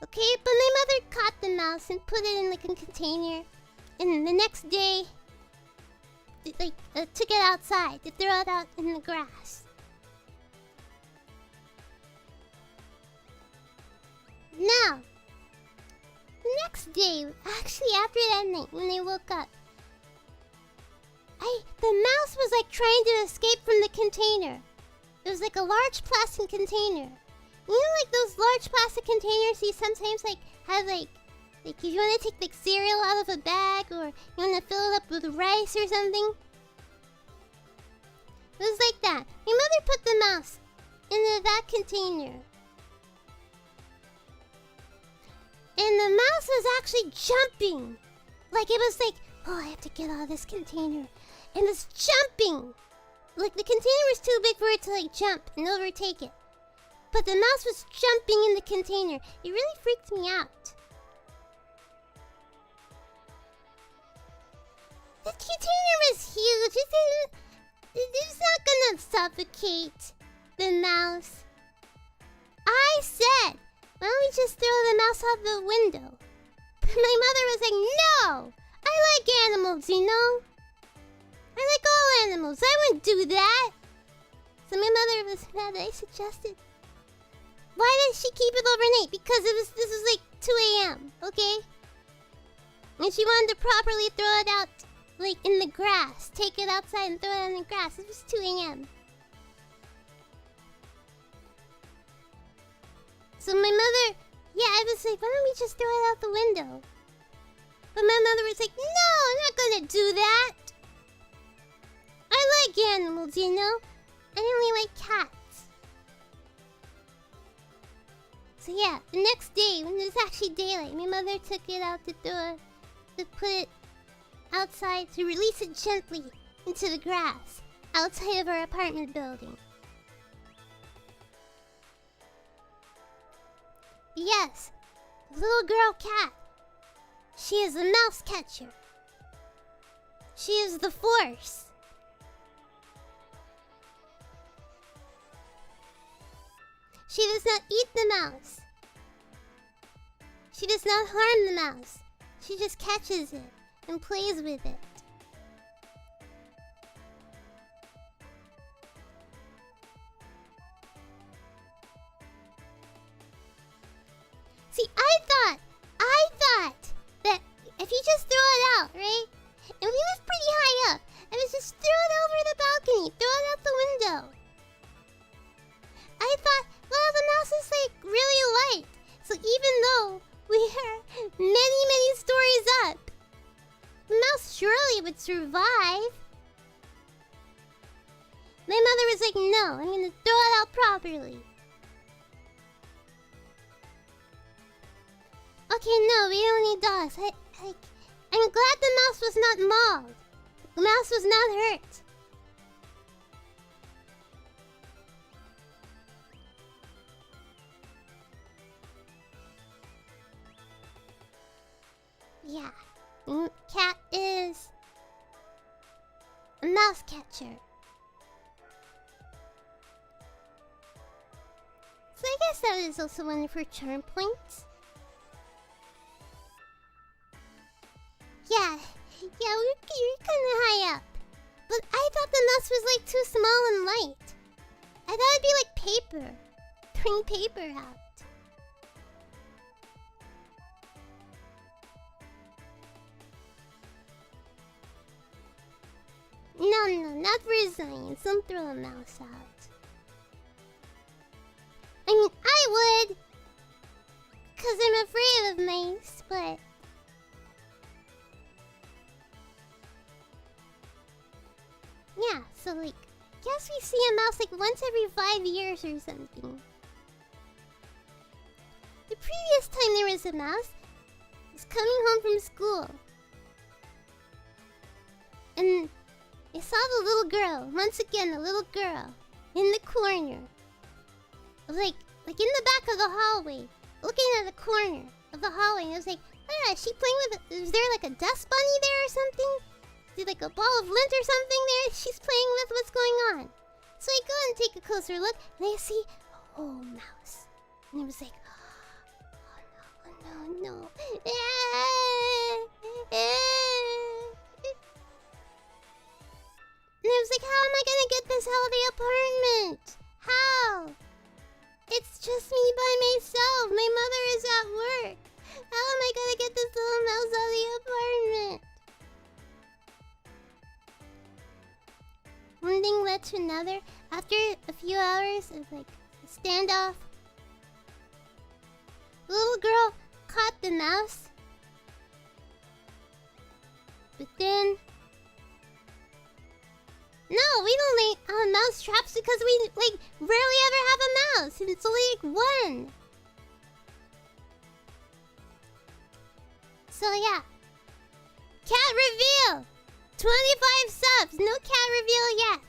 A: Okay? But my mother caught the mouse and put it in, like, a container. And the next day, took it outside to throw it out in the grass. Now, the next day, actually after that night, when I woke up, the mouse was like trying to escape from the container. It was like a large plastic container. You know, like those large plastic containers you sometimes like have like if you want to take like cereal out of a bag or you want to fill it up with rice or something. It was like that. My mother put the mouse into that container. And the mouse was actually jumping. Like it was like, I have to get out of this container. And it's jumping. Like the container was too big for it to like jump and overtake it. But the mouse was jumping in the container. It really freaked me out. The container was huge. It's not gonna suffocate the mouse. I said, why don't we just throw the mouse out the window? But my mother was like, no! I like animals, you know? I like all animals. I wouldn't do that. So my mother was mad that I suggested. Why did she keep it overnight? Because this was like 2 a.m., okay? And she wanted to properly throw it out, like, in the grass. Take it outside and throw it in the grass. It was 2 a.m. So my mother... Yeah, I was like, why don't we just throw it out the window? But my mother was like, no, I'm not gonna do that. I like animals, you know? I only like cats. So yeah, the next day, when it was actually daylight, my mother took it out the door to put it outside, to release it gently into the grass outside of our apartment building. Yes, little girl cat. She is the mouse catcher. She is the force. She does not eat the mouse. She does not harm the mouse. She just catches it and plays with it. See, I thought that if you just throw it out, right? And we live pretty high up. And it's just throw it over the balcony. Throw it out the window. I thought, well, the mouse is like really light. So even though we are many stories up, the mouse surely would survive. My mother was like, no, I'm gonna throw it out properly. Okay, no, we don't need dogs. like, I'm glad the mouse was not mauled. The mouse was not hurt. Yeah, cat is a mouse catcher. So I guess that is also one of her charm points. Yeah, we're kind of high up. But I thought the mouse was like too small and light. I thought it'd be like paper. Bring paper out. No, not for science. Don't throw a mouse out. I mean, I would. Because I'm afraid of mice, but... yeah, so like, guess we see a mouse like once every 5 years or something. The previous time there was a mouse was coming home from school. And I saw the little girl, once again, the little girl, in the corner. Like in the back of the hallway, looking at the corner of the hallway. And I was like, oh, is she playing with it? Is there like a dust bunny there or something? Is there like a ball of lint or something there she's playing with? What's going on? So I go and take a closer look, and I see a whole mouse. And it was like, oh no. And I was like, how am I gonna get this out of the apartment? How? It's just me by myself. My mother is at work. How am I gonna get this little mouse out of the apartment? One thing led to another. After a few hours of like a standoff, the little girl caught the mouse. But then... no, we don't lay mouse traps because we like rarely ever have a mouse, and it's only like one. So yeah, cat reveal, 25 subs. No cat reveal yet.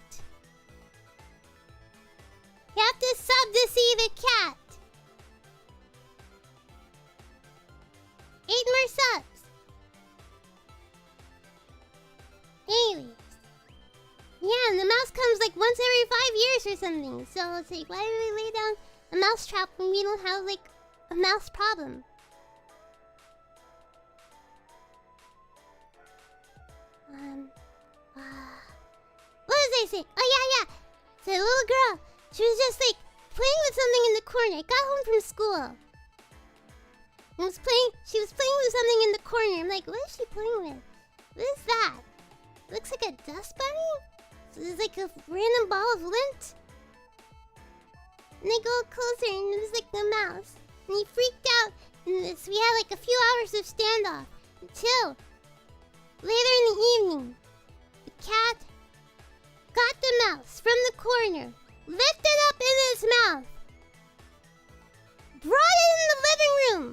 A: You have to sub to see the cat. 8 more subs. Anyways. Yeah, and the mouse comes like once every 5 years or something. So it's like, why do we lay down a mouse trap when we don't have like a mouse problem? What was I saying? Oh yeah. So the little girl, she was just like playing with something in the corner. I got home from school. She was playing with something in the corner. I'm like, what is she playing with? What is that? Looks like a dust bunny? There's like a random ball of lint. And I go closer and it was like the mouse. And he freaked out. And we had like a few hours of standoff. Until later in the evening, the cat got the mouse from the corner, lifted up in his mouth, brought it in the living room.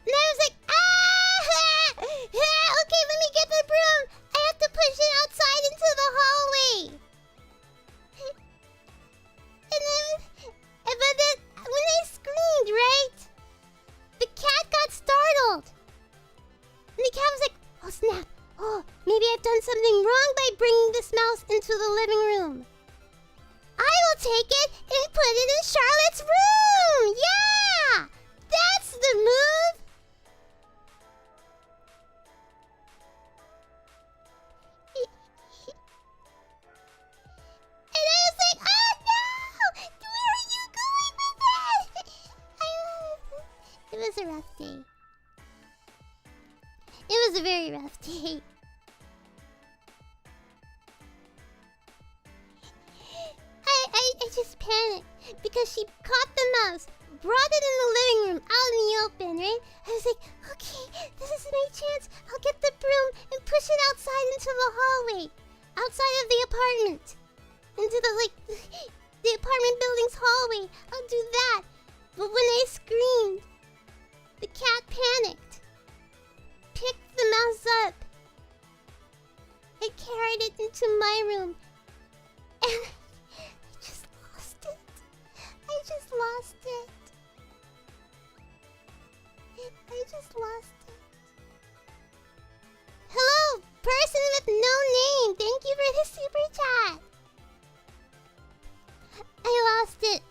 A: And I was like, okay, let me get the broom. I have to push it outside into the hallway. But then, when I screamed, right? The cat got startled. And the cat was like, oh snap. Oh, maybe I've done something wrong by bringing this mouse into the living room. I will take it and put it in Charlotte's room. Yeah! That's the move. And I was like, oh no! Where are you going with that? It was a rough day. It was a very rough day. I just panicked because she caught the mouse, brought it in the living room, out in the open, right? I was like, okay, this is my chance. I'll get the broom and push it outside into the hallway, outside of the apartment, into the apartment building's hallway. I'll do that. But when I screamed, the cat panicked. picked the mouse up. I carried it into my room. And I just lost it. I just lost it. I just lost it. Hello, person with no name. Thank you for the super chat. I lost it.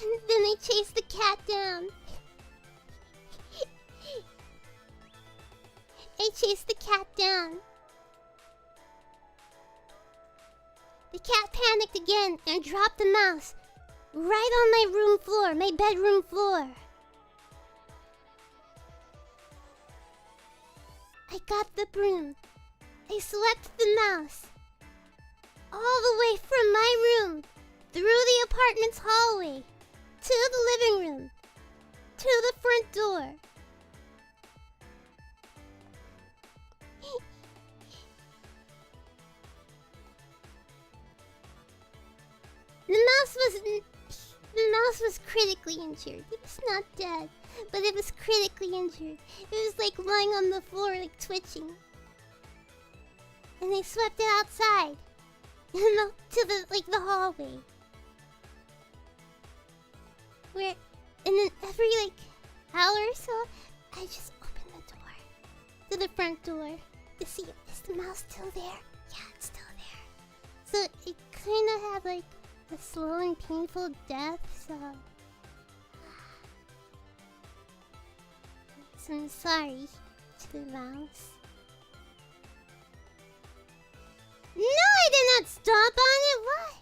A: And then I chased the cat down. I chased the cat down. The cat panicked again and dropped the mouse right on my room floor, my bedroom floor. I got the broom. I swept the mouse all the way from my room, through the apartment's hallway, to the living room, to the front door. The mouse was critically injured. It was not dead, but it was critically injured. It was like lying on the floor, like twitching. And they swept it outside, to the hallway. And then every hour or so, I just open the door to the front door to see, is the mouse still there? Yeah, it's still there. So it kind of had a slow and painful death, so I'm sorry to the mouse. No, I did not stomp on it. What?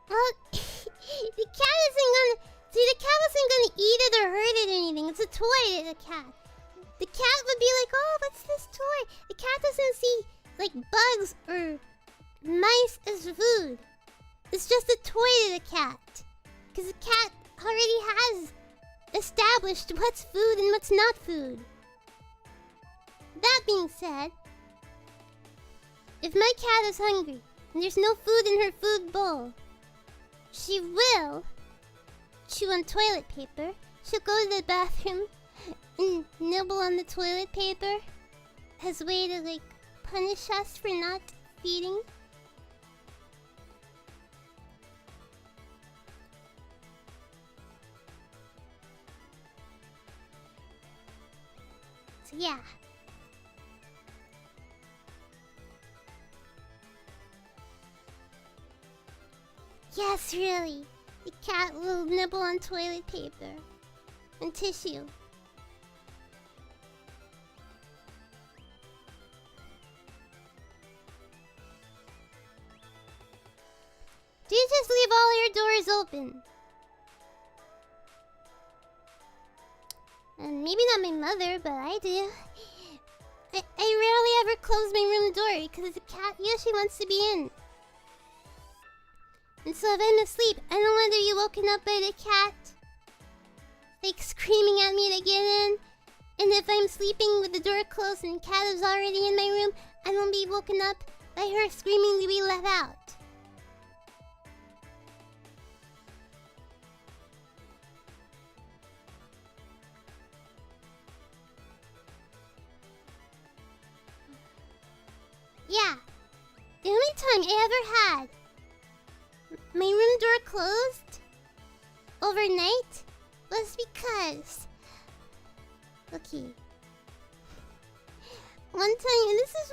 A: Well, the cat isn't gonna... See, the cat wasn't gonna eat it or hurt it or anything. It's a toy, the cat. The cat would be like, oh, what's this toy? The cat doesn't see, bugs or mice as food. It's just a toy to the cat. Because the cat already has established what's food and what's not food. That being said, if my cat is hungry and there's no food in her food bowl, she will chew on toilet paper. She'll go to the bathroom and nibble on the toilet paper as a way to, punish us for not feeding. So, yeah. Yes, really. The cat will nibble on toilet paper and tissue. Do you just leave all your doors open? And maybe not my mother, but I do. I rarely ever close my room door because the cat usually wants to be in. And so if I'm asleep, I don't want to be woken up by the cat, screaming at me to get in. And if I'm sleeping with the door closed and the cat is already in my room, I don't be woken up by her screaming to be let out. Yeah, the only time I ever had my room door closed overnight was because... Okay. One time, and this is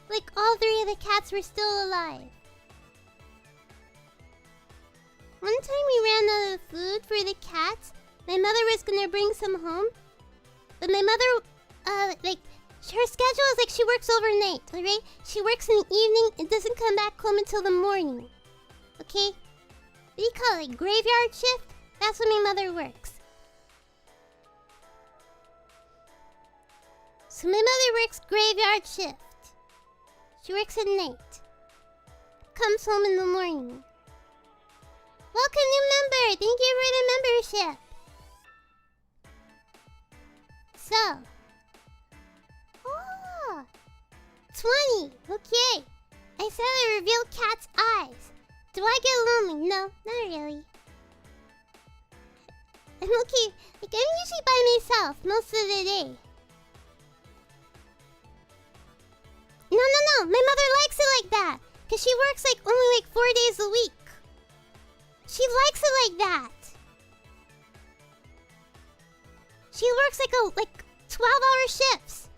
A: when, all three of the cats were still alive. One time we ran out of food for the cats. My mother was gonna bring some home. But my mother, her schedule is she works overnight, alright? She works in the evening and doesn't come back home until the morning. Okay? What do you call it? Graveyard shift? That's when my mother works. So my mother works graveyard shift. She works at night. Comes home in the morning. Welcome, new member! Thank you for the membership! So... Oh! 20! Okay! I said I revealed cat's eyes. Do I get lonely? No, not really. okay. Like, I'm usually by myself most of the day. No. My mother likes it like that. Because she works like only like 4 days a week. She likes it like that. She works like 12-hour shifts.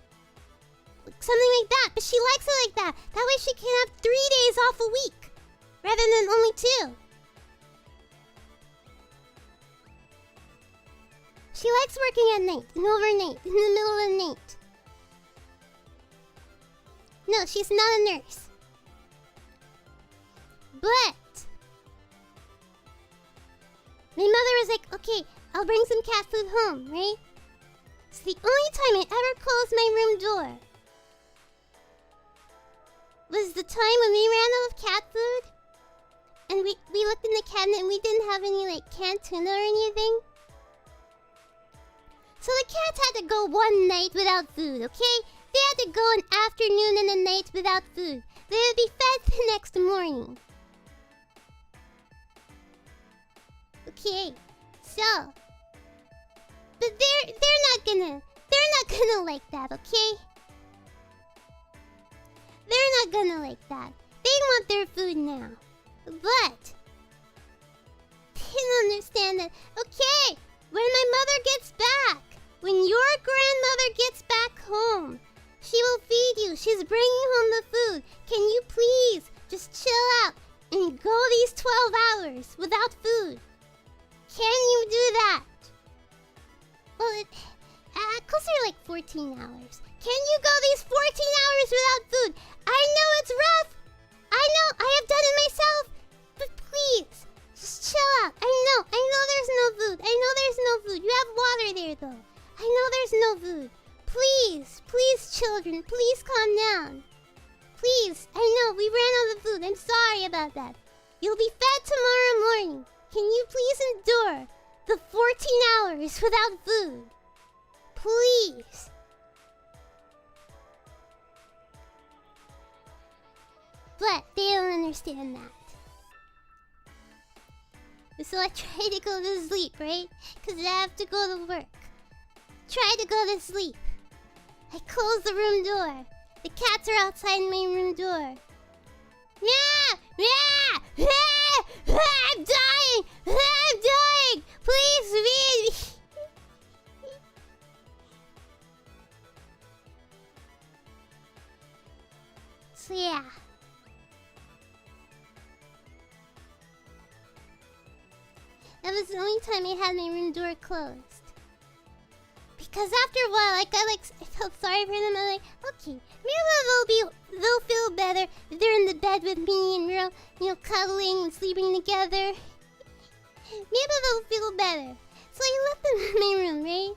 A: Something like that. But she likes it like that. That way she can have 3 days off a week. Rather than only 2. She likes working at night and overnight, in the middle of the night. No, she's not a nurse. But my mother was like, okay, I'll bring some cat food home, right? It's the only time I ever closed my room door. Was the time when we ran out of cat food. And we looked in the cabinet and we didn't have any like canned tuna or anything. So the cats had to go one night without food, okay? They had to go an afternoon and a night without food. They would be fed the next morning. Okay, so, but they're not gonna like that, okay? They're not gonna like that. They want their food now, but they don't understand that. Okay, when my mother gets back, when your grandmother gets back home, she will feed you. She's bringing home the food. Can you please just chill out and go these 12 hours without food? Can you do that? Well, closer to like 14 hours. Can you go these 14 hours without food? I know it's rough. I know. I have done it myself. But please, just chill out. I know there's no food. I know there's no food. You have water there, though. I know there's no food. Please, children, please calm down. Please, I know, we ran out of food. I'm sorry about that. You'll be fed tomorrow morning. Can you please endure the 14 hours without food? Please. But they don't understand that. So I try to go to sleep, right? Because I have to go to work. Try to go to sleep. I close the room door. The cats are outside my room door. Meow! Meow! Meow! I'm dying! I'm dying! Please feed me! So yeah. That was the only time I had my room door closed. Because after a while, I felt sorry for them. I'm like, okay, maybe they'll feel better if they're in the bed with me and we're, cuddling and sleeping together. Maybe they'll feel better. So I left them in my room, right?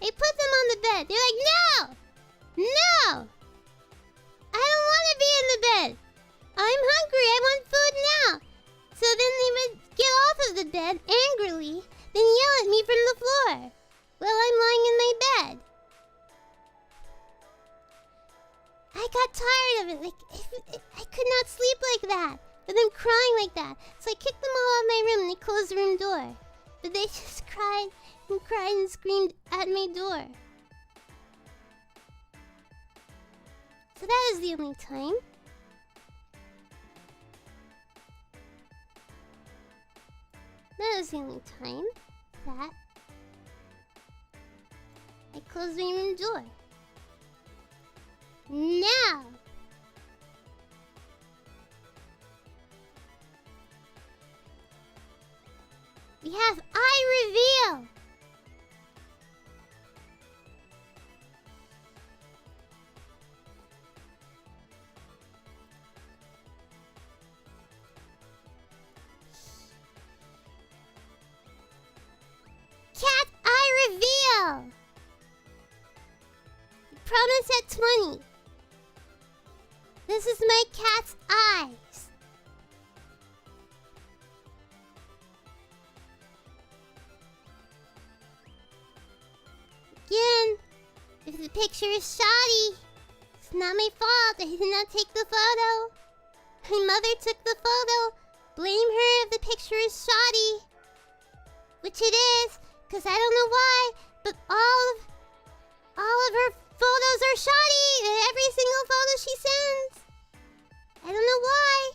A: I put them on the bed. They're like, no! No! I don't want to be in the bed. I'm hungry. I want food now. So then they would get off of the bed angrily, then yell at me from the floor while I'm lying in my bed. I got tired of it. Like, I could not sleep like that. With them crying like that. So I kicked them all out of my room and they closed the room door. But they just cried and screamed at my door. So that is the only time. That was the only time that I closed my room door. Now, we have eye reveal. Cat eye reveal. Promise at 20. This is my cat's eyes. Again, if the picture is shoddy, it's not my fault. I did not take the photo. My mother took the photo. Blame her if the picture is shoddy. Which it is, Cause I don't know why, but all of her photos are shoddy in every single photo she sends. I don't know why.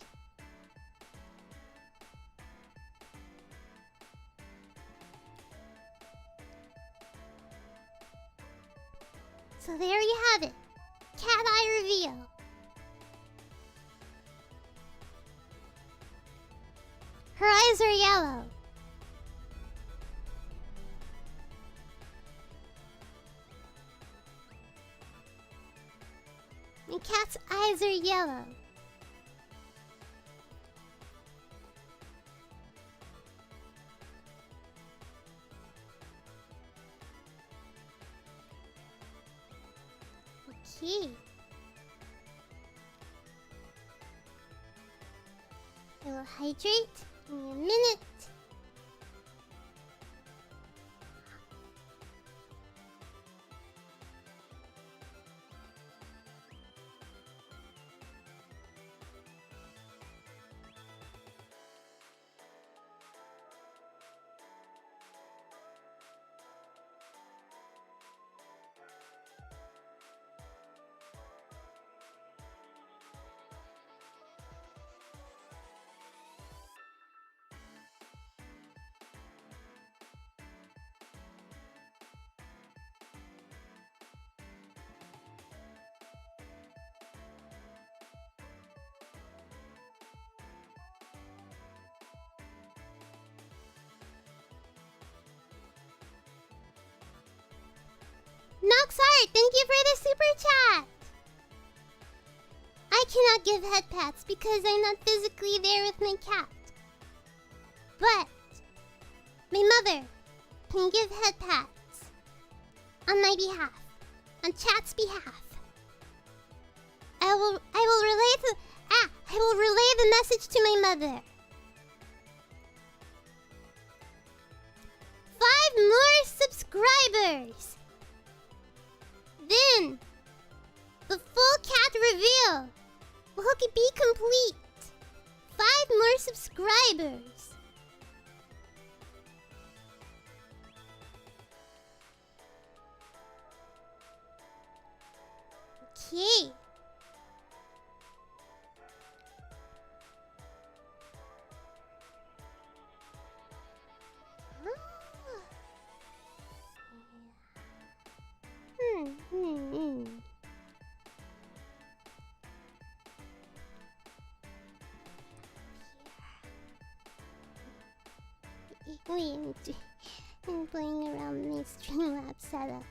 A: So there you have it. Cat eye reveal. Her eyes are yellow. My cat's eyes are yellow. Okay. I will hydrate in a minute. Noxart, thank you for the super chat! I cannot give head pats because I'm not physically there with my cat. But my mother can give head pats on my behalf, on chat's behalf. I will relay the message to my mother. 5 more subscribers! Then, the full cat reveal will be complete. 5 more subscribers. Okay. Wait, I'm playing around my Streamlabs setup.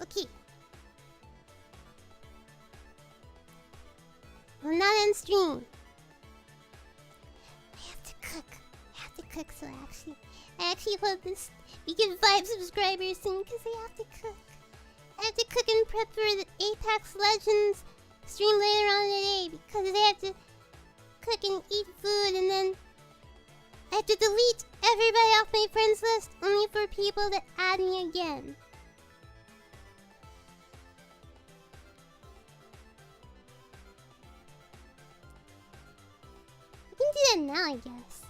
A: Okay. Well, not on stream. I have to cook, so I actually hope this we get 5 subscribers soon because I have to cook. I have to cook and prep for the Apex Legends stream later on today because I have to cook and eat food, and then I have to delete everybody off my friends list only for people that add me again. I can do that now, I guess.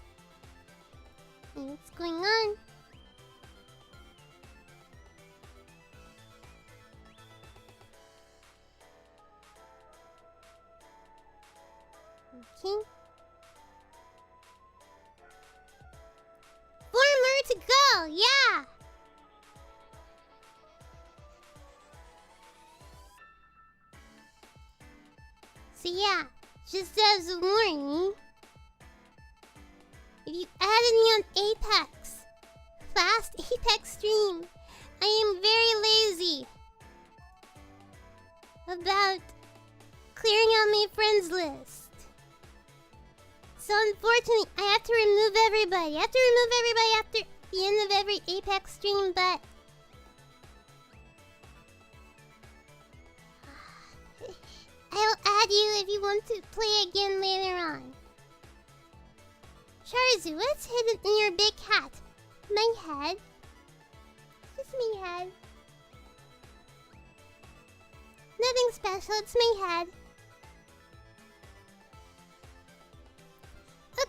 A: Hey, what's going on? Okay. 4 more to go, yeah! So yeah, just as a warning, if you added me on Apex, fast Apex stream, I am very lazy about clearing out my friends list. So unfortunately, I have to remove everybody. I have to remove everybody after the end of every Apex stream, but I'll add you if you want to play again later on. Charzu, what's hidden in your big hat? My head? Just my head. Nothing special, it's my head.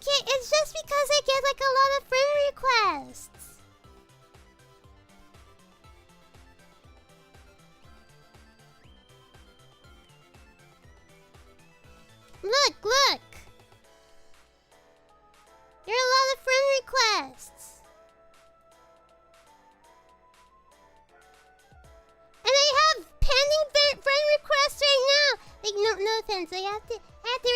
A: Okay, it's just because I get like a lot of friend requests. Look, look! There are a lot of friend requests. And I have pending friend requests right now. Like, no offense, I have to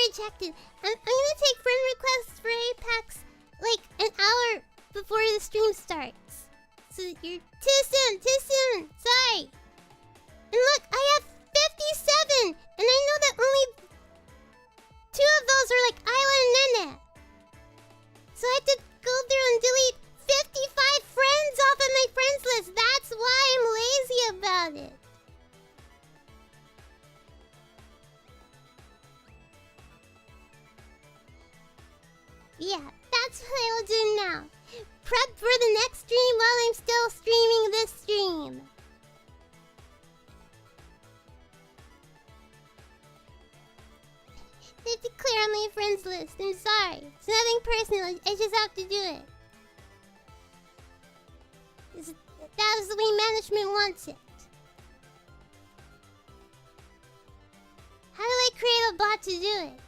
A: reject it. I'm gonna take friend requests for Apex like an hour before the stream starts. So you're too soon, sorry. And look, I have 57, and I know that only 2 of those are like Isla and Nene. So I have to go through and delete 55 friends off of my friends list. That's why I'm lazy about it. Yeah, that's what I will do now. Prep for the next stream while I'm still streaming this stream. I have to clear out my friends list. I'm sorry. It's nothing personal. I just have to do it. That was the way management wants it. How do I create a bot to do it?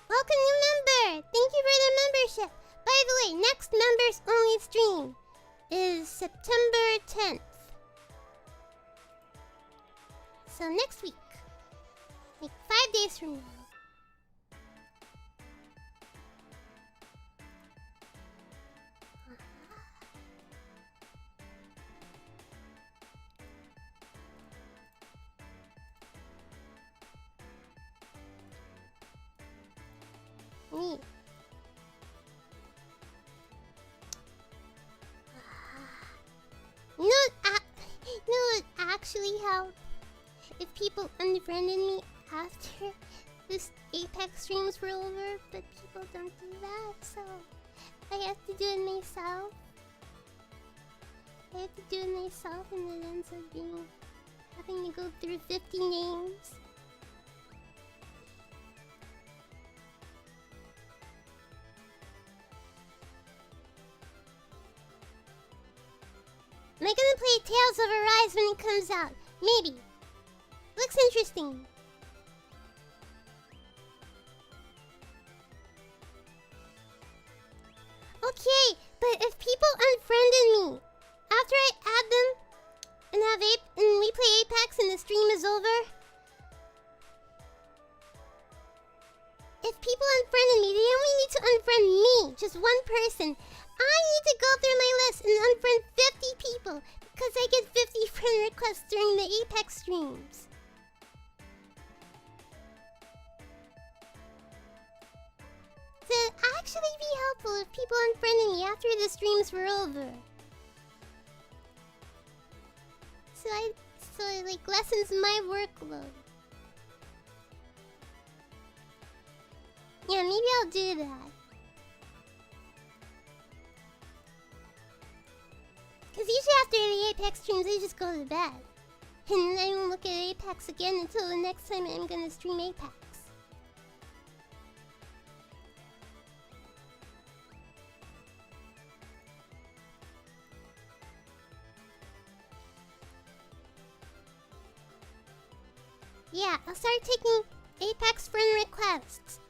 A: Welcome, new member! Thank you for the membership. By the way, next members only stream is September 10th. So next week. Like 5 days from now. Me. No, it actually helped if people unfriended me after this Apex streams were over, but people don't do that, so I have to do it myself. And it ends up having to go through 50 names. Am I gonna play Tales of Arise when it comes out? Maybe. Looks interesting. Okay, but if people unfriended me after I add them and we play Apex and the stream is over, if people unfriended me, they only need to unfriend me, just one person. I need to go through my list and unfriend 50 people because I get 50 friend requests during the Apex streams. So it'd actually be helpful if people unfriended me after the streams were over. So it like lessens my workload. Yeah, maybe I'll do that. Because usually after the Apex streams, I just go to bed. And I won't look at Apex again until the next time I'm gonna stream Apex. Yeah, I'll start taking Apex friend requests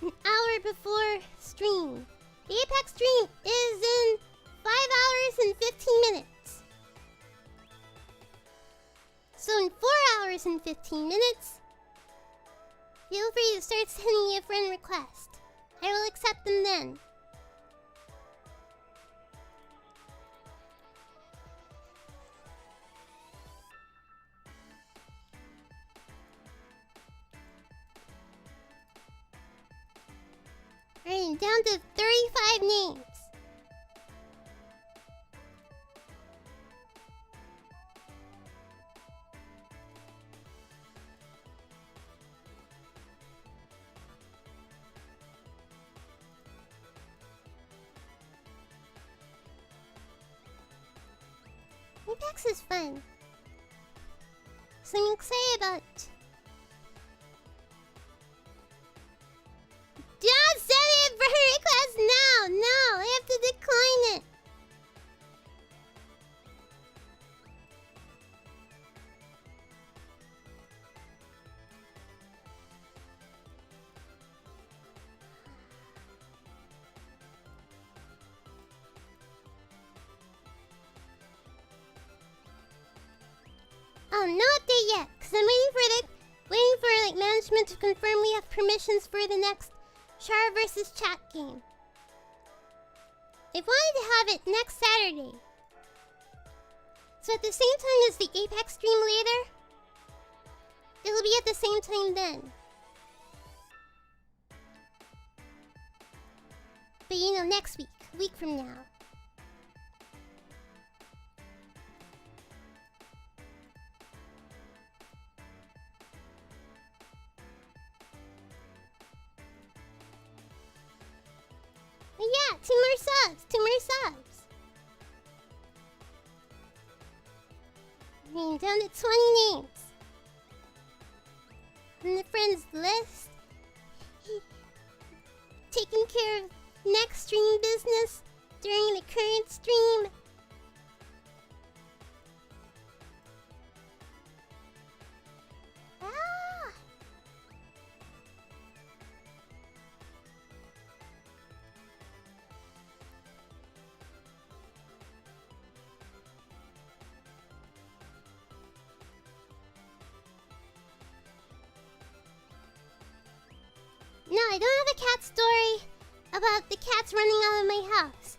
A: an hour before stream. The Apex stream is in 5 hours and 15 minutes. So in 4 hours and 15 minutes, feel free to start sending me a friend request. I will accept them then. Alright, down to 35 names. Apex is fun. So I'm excited about it. Don't send it for her request now! No! I have to decline it! Oh, no update yet, because I'm waiting for like management to confirm we have permissions for the next Char versus Chat game. I wanted to have it next Saturday. So at the same time as the Apex stream later, it'll be at the same time then. But you know, next week, a week from now. Yeah, 2 more subs, 2 more subs. I'm down to 20 names. On the friends list. Taking care of next stream business during the current stream. Ah! No, I don't have a cat story about the cats running out of my house.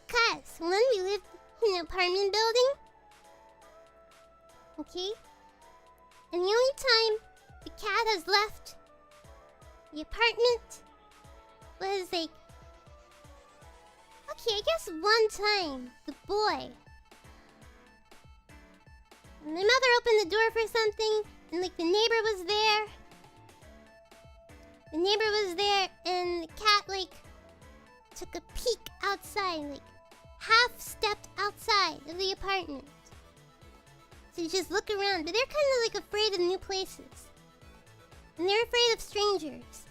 A: Because when we lived in an apartment building, okay, and the only time the cat has left the apartment was like, okay, I guess one time, the boy. My mother opened the door for something, and like the neighbor was there. The neighbor was there, and the cat like took a peek outside, like half stepped outside of the apartment. So you just look around, but they're kind of like afraid of new places. And they're afraid of strangers.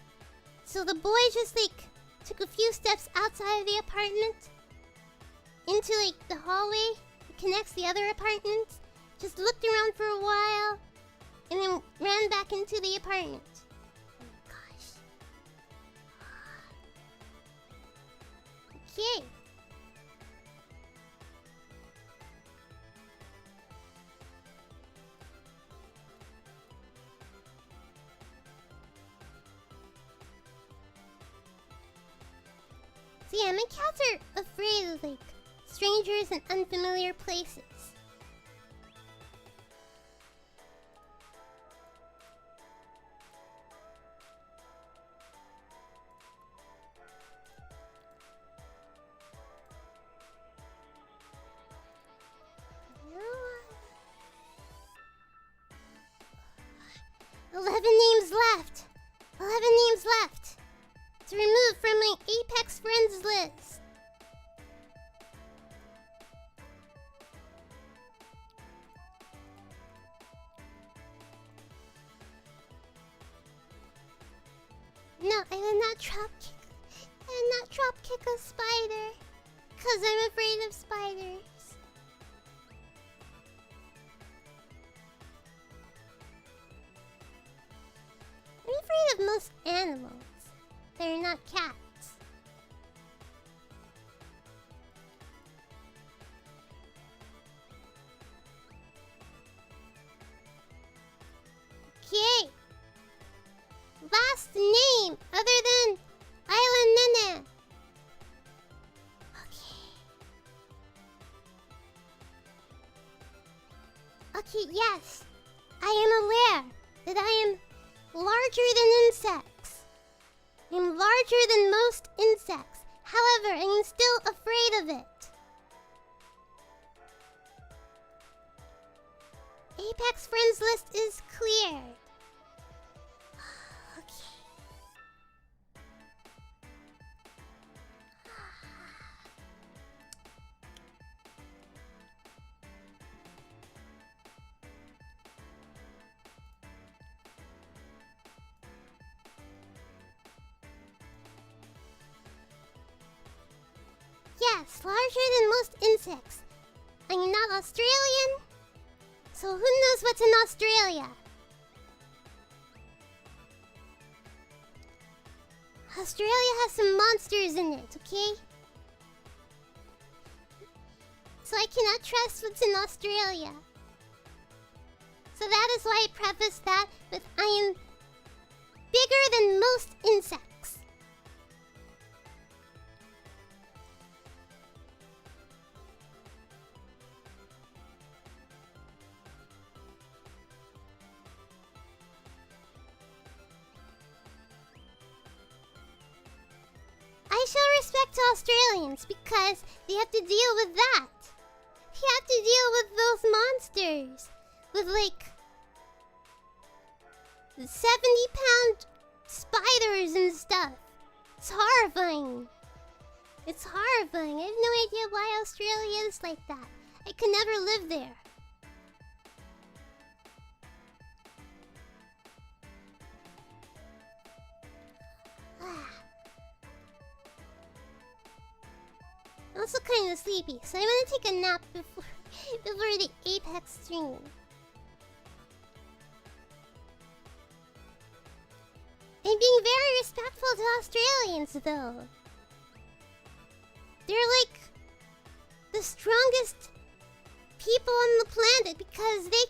A: So the boy just like took a few steps outside of the apartment into like the hallway that connects the other apartments. Just looked around for a while and then ran back into the apartment. Okay. So yeah, my cats are afraid of like strangers and unfamiliar places. To remove from my Apex friends list. No, I did not drop kick. I did not drop kick a spider. Cause I'm afraid of spiders. I'm afraid of most animals. They're not cats. Okay. Last name other than Island Nene. Okay, yes. I am aware that I am larger than insects. I'm larger than most insects. However, I am still afraid of it. Apex friends list is cleared. Okay. Yes, larger than most insects. I'm not Australian, so who knows what's in Australia? Australia has some monsters in it, okay? So I cannot trust what's in Australia. So that is why I prefaced that with I am bigger than most insects. I show respect to Australians because they have to deal with that. They have to deal with those monsters. With like 70-pound spiders and stuff. It's horrifying. It's horrifying. I have no idea why Australia is like that. I could never live there. I'm also kind of sleepy, so I'm gonna take a nap before the Apex stream. I'm being very respectful to Australians, though. They're like the strongest people on the planet because they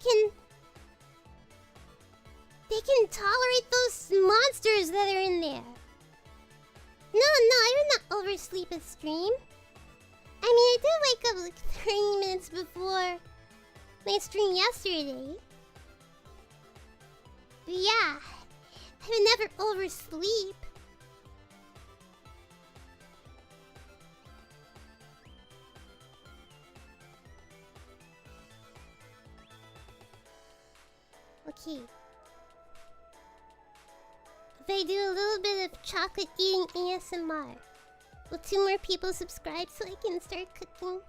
A: can tolerate those monsters that are in there. No, I did not oversleep a stream. I mean, I did wake up like 30 minutes before my stream yesterday. But yeah, I would never oversleep. Okay. If I do a little bit of chocolate eating ASMR, will 2 more people subscribe so I can start cooking?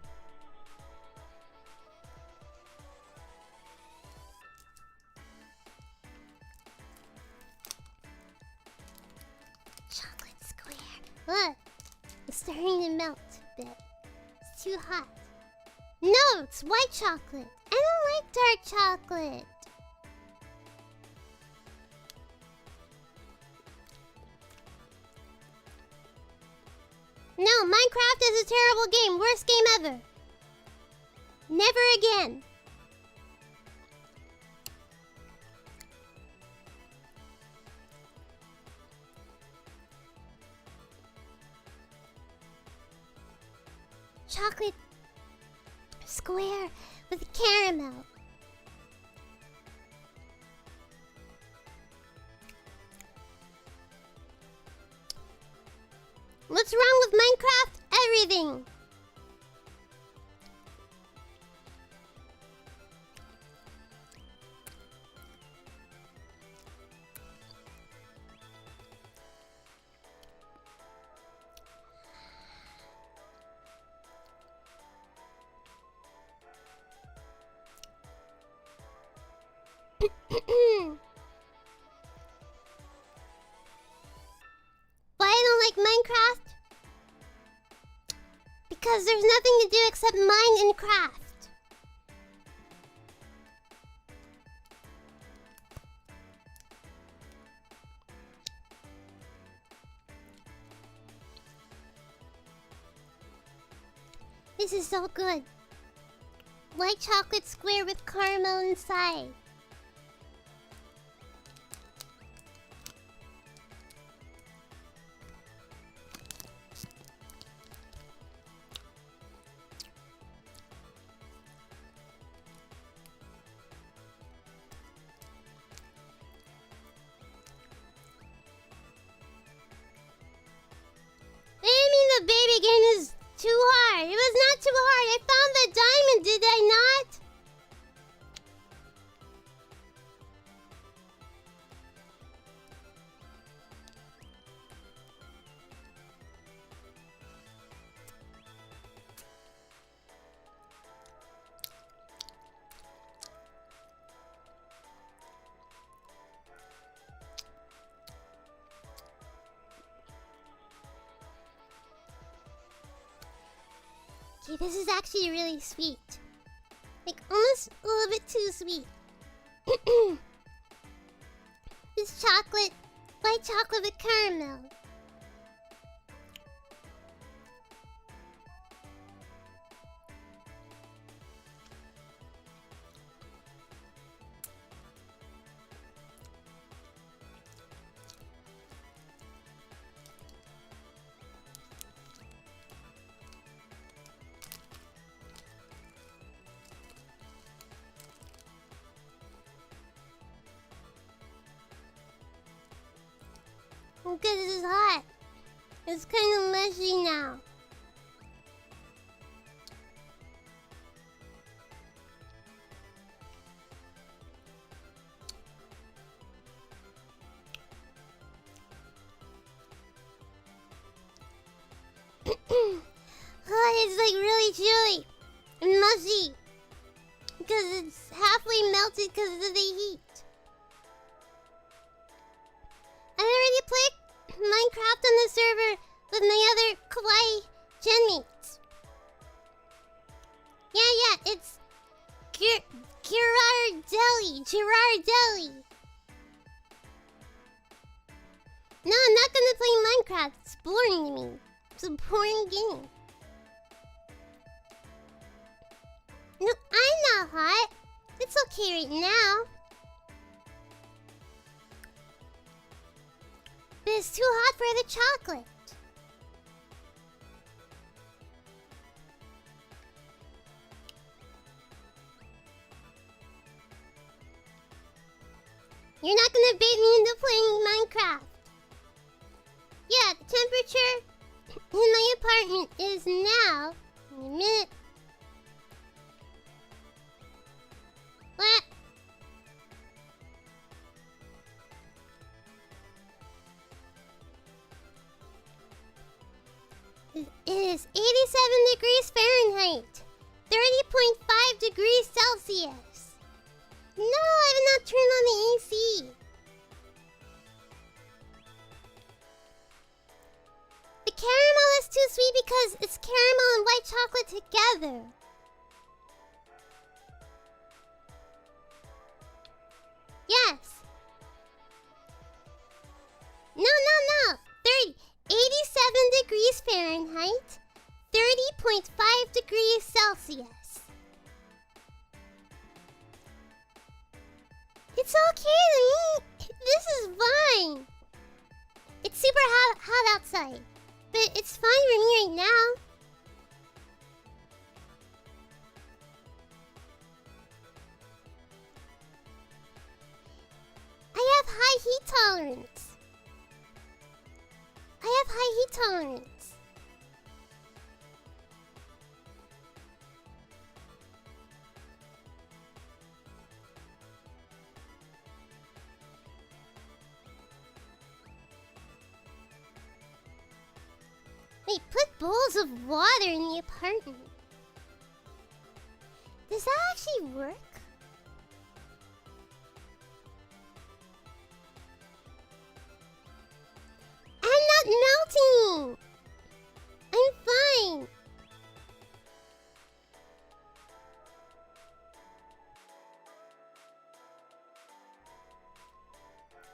A: Chocolate square. What? It's starting to melt a bit. It's too hot. No, it's white chocolate. I don't like dark chocolate. No, Minecraft is a terrible game. Worst game ever. Never again. Chocolate square with caramel. What's wrong with Minecraft? Everything. Why I don't like Minecraft? Because there's nothing to do except mine and craft. This is so good. White chocolate square with caramel inside. The baby game is too hard. It was not too hard. I found the diamond, did I not? Okay, this is actually really sweet. Like, almost a little bit too sweet. This chocolate, white chocolate with caramel. Because this is hot. It's kind of mushy now. Oh, it's like really chewy and mushy. Because it's halfway melted because of the heat. I already played Minecraft on the server with my other kawaii genmates. Yeah, it's Girardelli. No, I'm not gonna play Minecraft. It's boring to me. It's a boring game. No, I'm not hot. It's okay right now. But it's too hot for the chocolate. You're not gonna bait me into playing Minecraft. Yeah, the temperature in my apartment is now... In a minute. What? It is 87 degrees Fahrenheit, 30.5 degrees Celsius. No, I did not turn on the AC. The caramel is too sweet because it's caramel and white chocolate together. Yes. No. 87 degrees Fahrenheit, 30.5 degrees Celsius. It's okay to me. This is fine. It's super hot outside, but it's fine for me right now. I have high heat tolerance. Wait, put bowls of water in the apartment. Does that actually work? I'm not melting! I'm fine!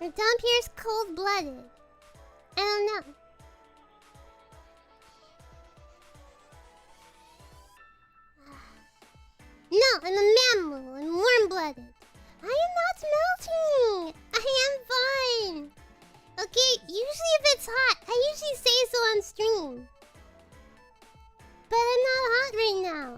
A: Or Dhampir's cold-blooded. I don't know. No, I'm a mammal. I'm warm-blooded. I am not melting! I am fine! Okay, usually if it's hot, I usually say so on stream. But I'm not hot right now.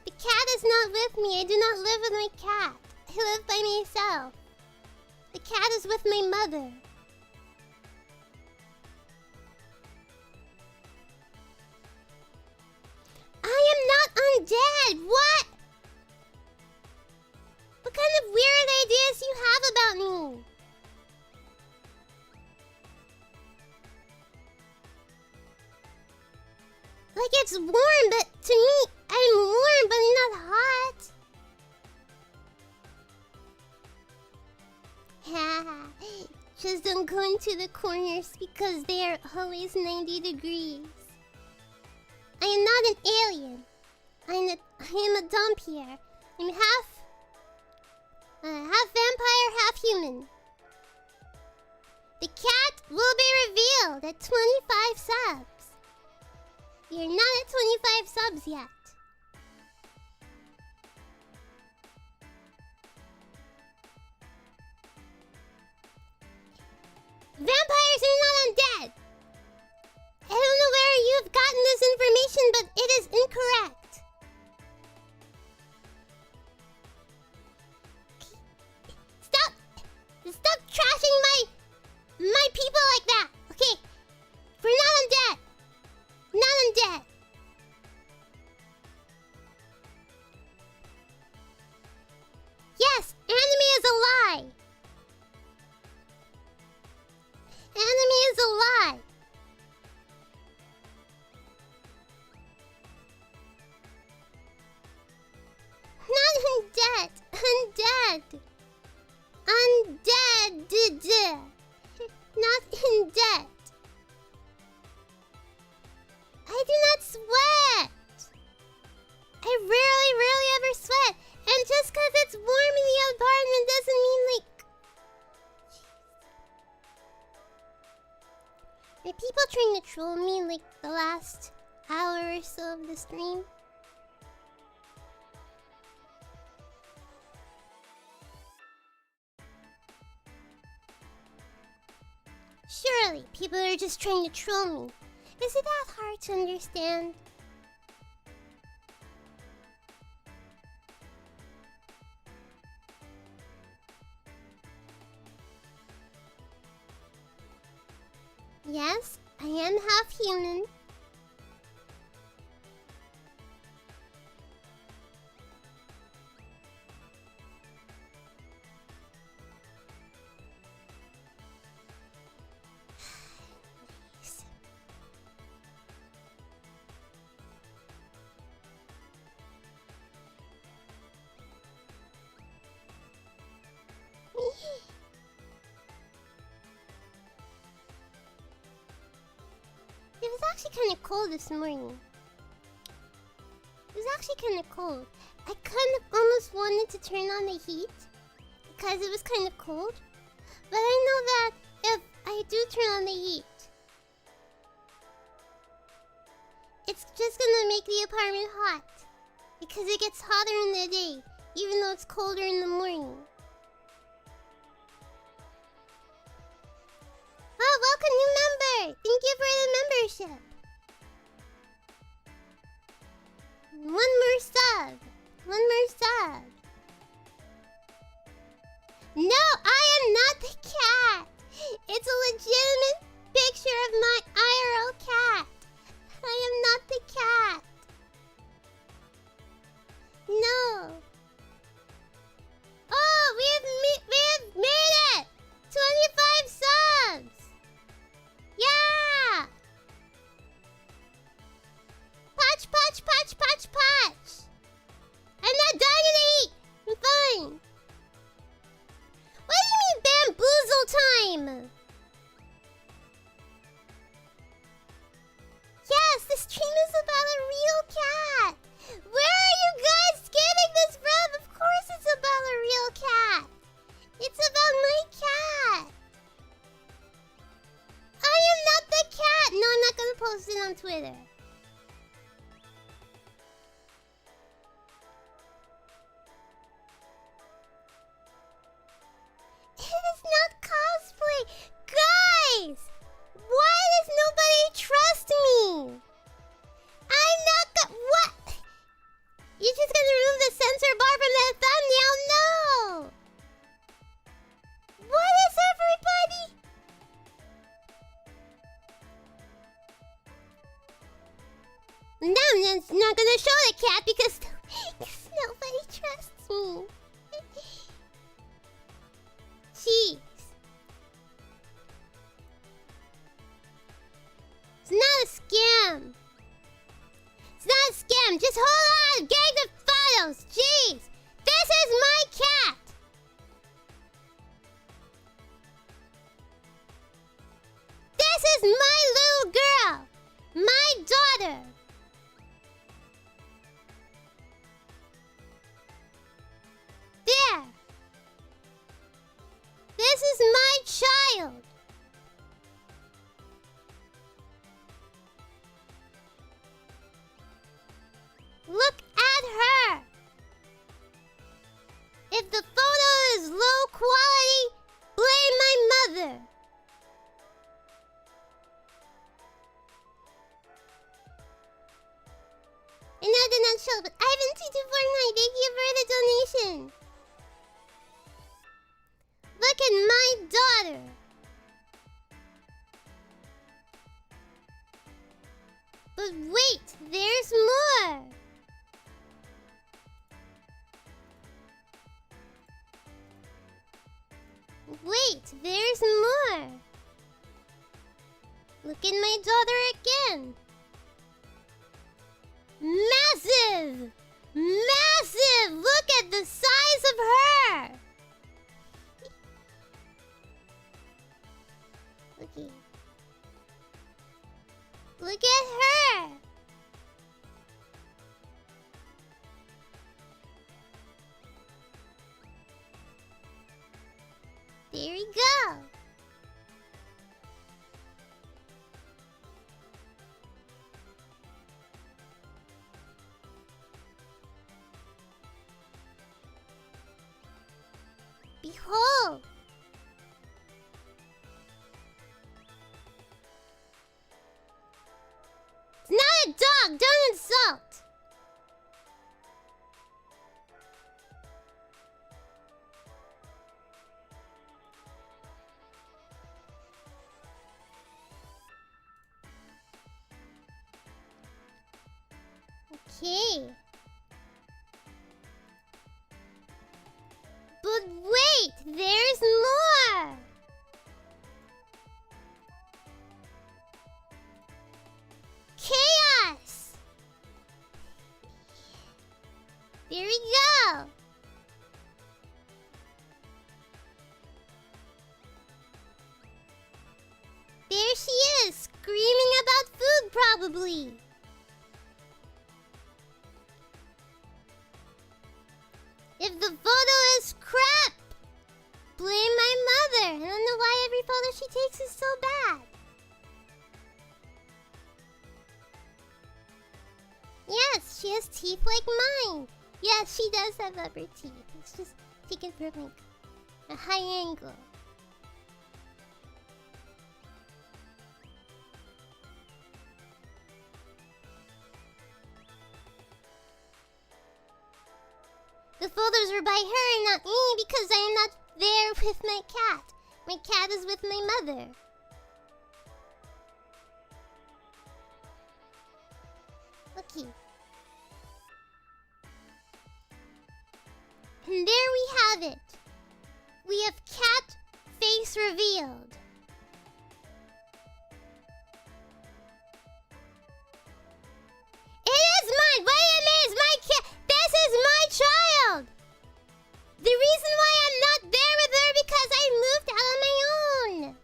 A: The cat is not with me. I do not live with my cat. I live by myself. The cat is with my mother. I am not undead! What? What kind of weird ideas do you have about me? Like it's warm, but to me, I'm warm, but I'm not hot. Just don't go into the corners because they are always 90 degrees. I am not an alien. I am a dhampir. I'm half vampire, half human. The cat will be revealed at 25 subs. We are not at 25 subs yet. Vampires are not undead. I don't know where you've gotten this information, but it is incorrect. Stop trashing my people like that. Okay, we're not undead. Not undead. Yes, anime is a lie. Anime is a lie. Not undead. Undead. Undead. Not undead. I do not sweat. I rarely ever sweat. And just because it's warm in the apartment doesn't mean like... Are people trying to troll me like the last hour or so of the stream? Surely, people are just trying to troll me. Is it that hard to understand? Yes, I am half human. It was actually kind of cold this morning. It was actually kind of cold. I kind of almost wanted to turn on the heat because it was kind of cold. But I know that if I do turn on the heat, it's just gonna make the apartment hot because it gets hotter in the day, even though it's colder in the morning. Oh, welcome new member! Thank you for the membership. One more sub. One more sub. No, I am not the cat. It's a legitimate picture of my IRL cat. I am not the cat. No. Oh, we have made it! 25 subs! Yeah! Patch, patch, patch, patch, patch! I'm not dying in the heat! I'm fine! What do you mean bamboozle time? Yes, this stream is about a real cat! Where are you guys getting this from? Of course it's about a real cat! It's about my cat! I am not the cat! No, I'm not gonna post it on Twitter. It is not cosplay! Guys! Why does nobody trust me? I'm not what? You're just gonna remove the censor bar from that thumbnail? No! What is everybody? No, I'm not gonna show the cat because nobody trusts me. Jeez. It's not a scam. It's not a scam. Just hold on. Getting the photos. Jeez. This is my cat. But wait, there's more! Wait, there's more! Look at my daughter again! Massive! Massive! Look at the size of her! Okay. Look at her! There we go! Behold! It's not a dog! Don't insult! Okay. But wait, there's more! Chaos! There we go! There she is, screaming about food probably! If the photo is crap, blame my mother. I don't know why every photo she takes is so bad. Yes, she has teeth like mine. Yes, she does have upper teeth. It's just taken from like a high angle. The photos are by her and not me because I am not there with my cat. My cat is with my mother. Okay. And there we have it. We have cat face revealed. It is mine! Wait a minute, it's my cat! This is my child! The reason why I'm not there with her because I moved out on my own!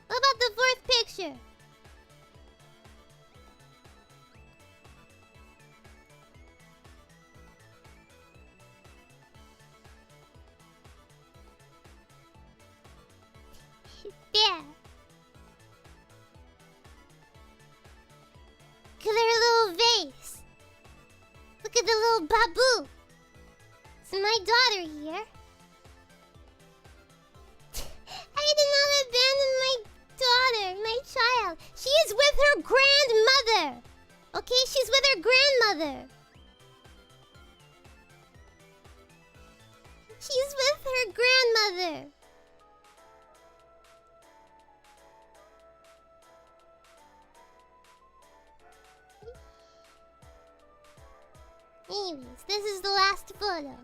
A: What about the fourth picture? There. Look at her little vase. Look at the little babu. It's my daughter here. I did not abandon my daughter, my child. She is with her grandmother. Okay, she's with her grandmother. She's with her grandmother. Anyways, this is the last photo.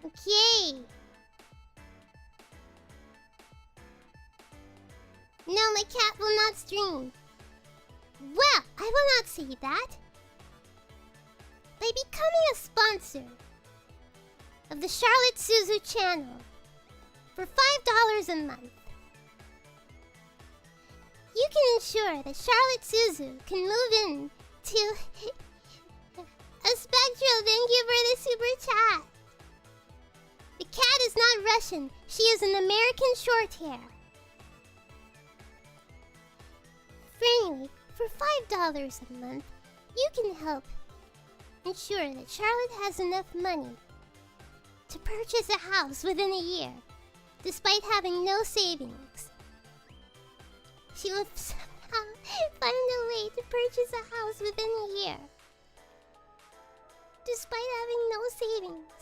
A: Okay. No, my cat will not stream. Well, I will not say that. By becoming a sponsor of the Charlotte Suzu channel for $5 a month, you can ensure that Charlotte Suzu can move in to a Spectral. Thank you for the super chat. The cat is not Russian. She is an American short hair. Anyway, for $5 a month, you can help ensure that Charlotte has enough money to purchase a house within a year, despite having no savings. She will somehow find a way to purchase a house within a year, despite having no savings.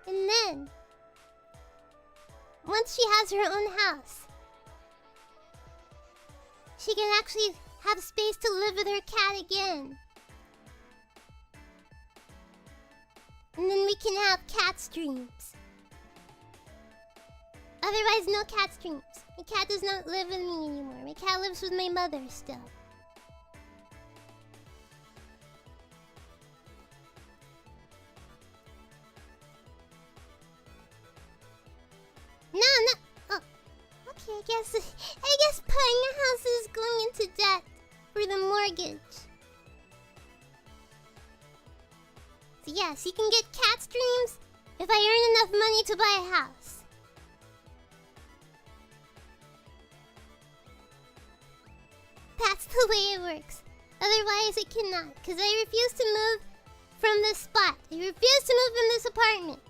A: And then, once she has her own house, she can actually have space to live with her cat again. And then we can have cat streams. Otherwise, no cat streams. My cat does not live with me anymore. My cat lives with my mother still. No. Oh, okay. I guess buying a house is going into debt for the mortgage. So yes, you can get cat streams if I earn enough money to buy a house. That's the way it works. Otherwise, it cannot. Because I refuse to move from this spot. I refuse to move from this apartment.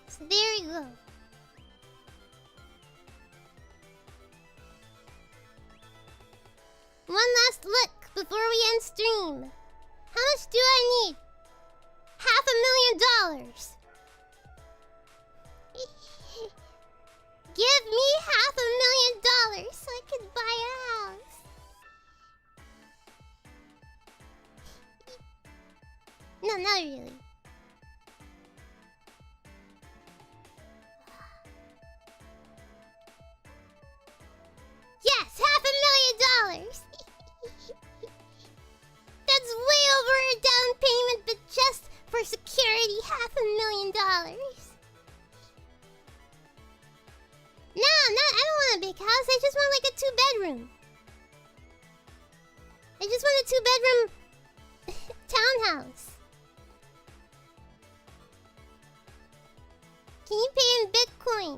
A: So there you go. One last look before we end stream. How much do I need? $500,000. Give me $500,000 so I can buy a house. No, not really. Yes, $500,000. That's way over a down payment, but just for security, $500,000. No, I don't want a big house. I just want like a 2-bedroom. I just want a 2-bedroom townhouse. Can you pay in Bitcoin?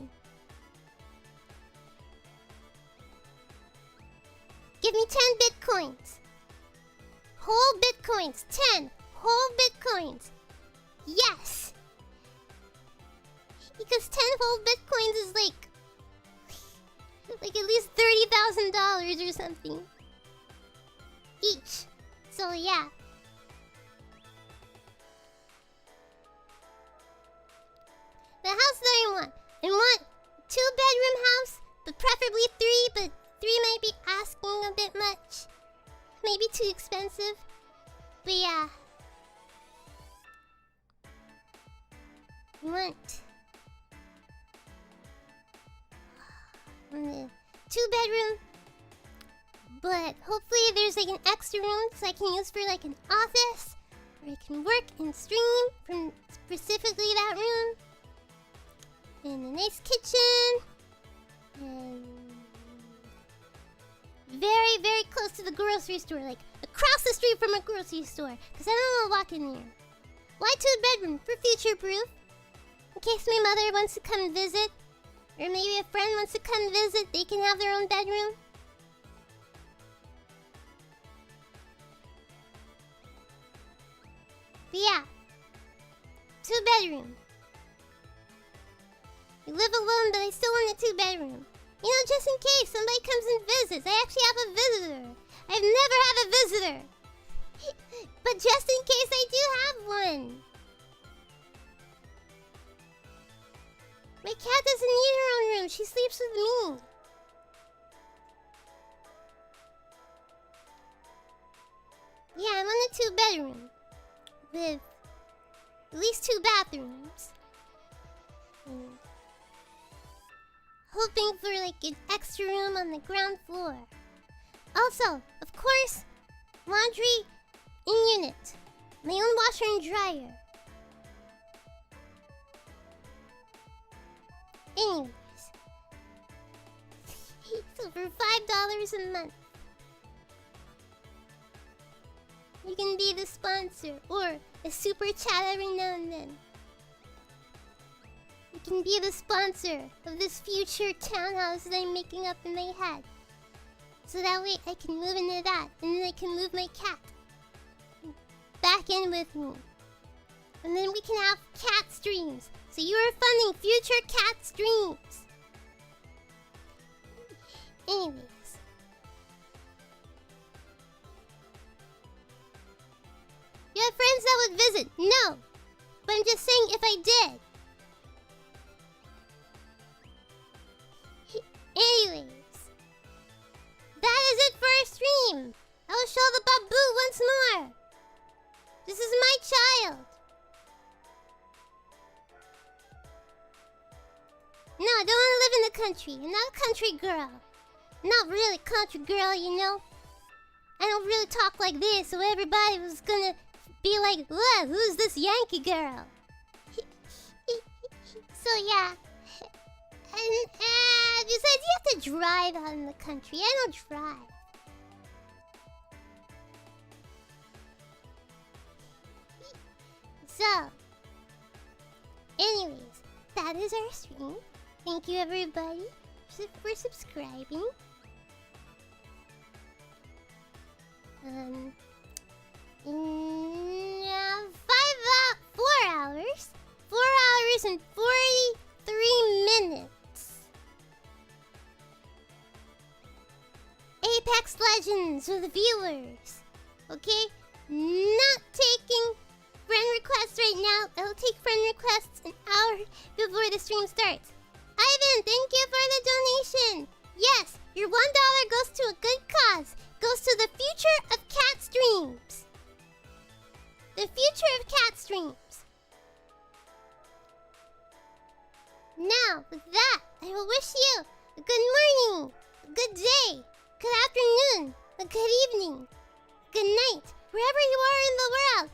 A: Give me 10 Bitcoins. Whole Bitcoins. 10 whole Bitcoins. Yes. Because 10 whole Bitcoins is like at least $30,000 or something each. So yeah. The house that I want 2-bedroom house, but preferably 3, but 3 might be asking a bit much. Maybe too expensive. But yeah. I want a 2-bedroom, but hopefully there's like an extra room so I can use for like an office, where I can work and stream from specifically that room. And a nice kitchen. And very, very close to the grocery store. Like across the street from a grocery store. Because I don't want to walk in here. Why 2-bedroom? For future proof. In case my mother wants to come visit. Or maybe a friend wants to come visit. They can have their own bedroom. But yeah. 2-bedroom. I live alone, but I still want a 2-bedroom. You know, just in case somebody comes and visits. I actually have a visitor. I've never had a visitor. But just in case I do have one. My cat doesn't need her own room. She sleeps with me. Yeah, I want a 2-bedroom. With at least 2 bathrooms. Hoping for like an extra room on the ground floor. Also, of course, laundry in unit. My own washer and dryer. Anyways. So for $5 a month, you can be the sponsor or a super chat every now and then. You can be the sponsor of this future townhouse that I'm making up in my head. So that way I can move into that, and then I can move my cat back in with me. And then we can have cat streams. So you are funding future cat streams. Anyways. You have friends that would visit? No. But I'm just saying if I did. Anyways. That is it for our stream. I will show the babu once more. This is my child. No, I don't want to live in the country. I'm not a country girl. I'm not really a country girl, you know. I don't really talk like this, so everybody was gonna be like, "Whoa, who's this Yankee girl?" So yeah. And besides, you have to drive out in the country. I don't drive. So, anyways, that is our stream. Thank you everybody for subscribing. 4 hours. 4 hours and 43 minutes. Apex Legends with viewers. Okay? Not taking friend requests right now. I'll take friend requests an hour before the stream starts. Ivan, thank you for the donation. Yes, your $1 goes to a good cause. Goes to the future of cat streams. The future of cat streams. Now, with that, I will wish you a good morning, a good day, good afternoon, a good evening, good night, wherever you are in the world.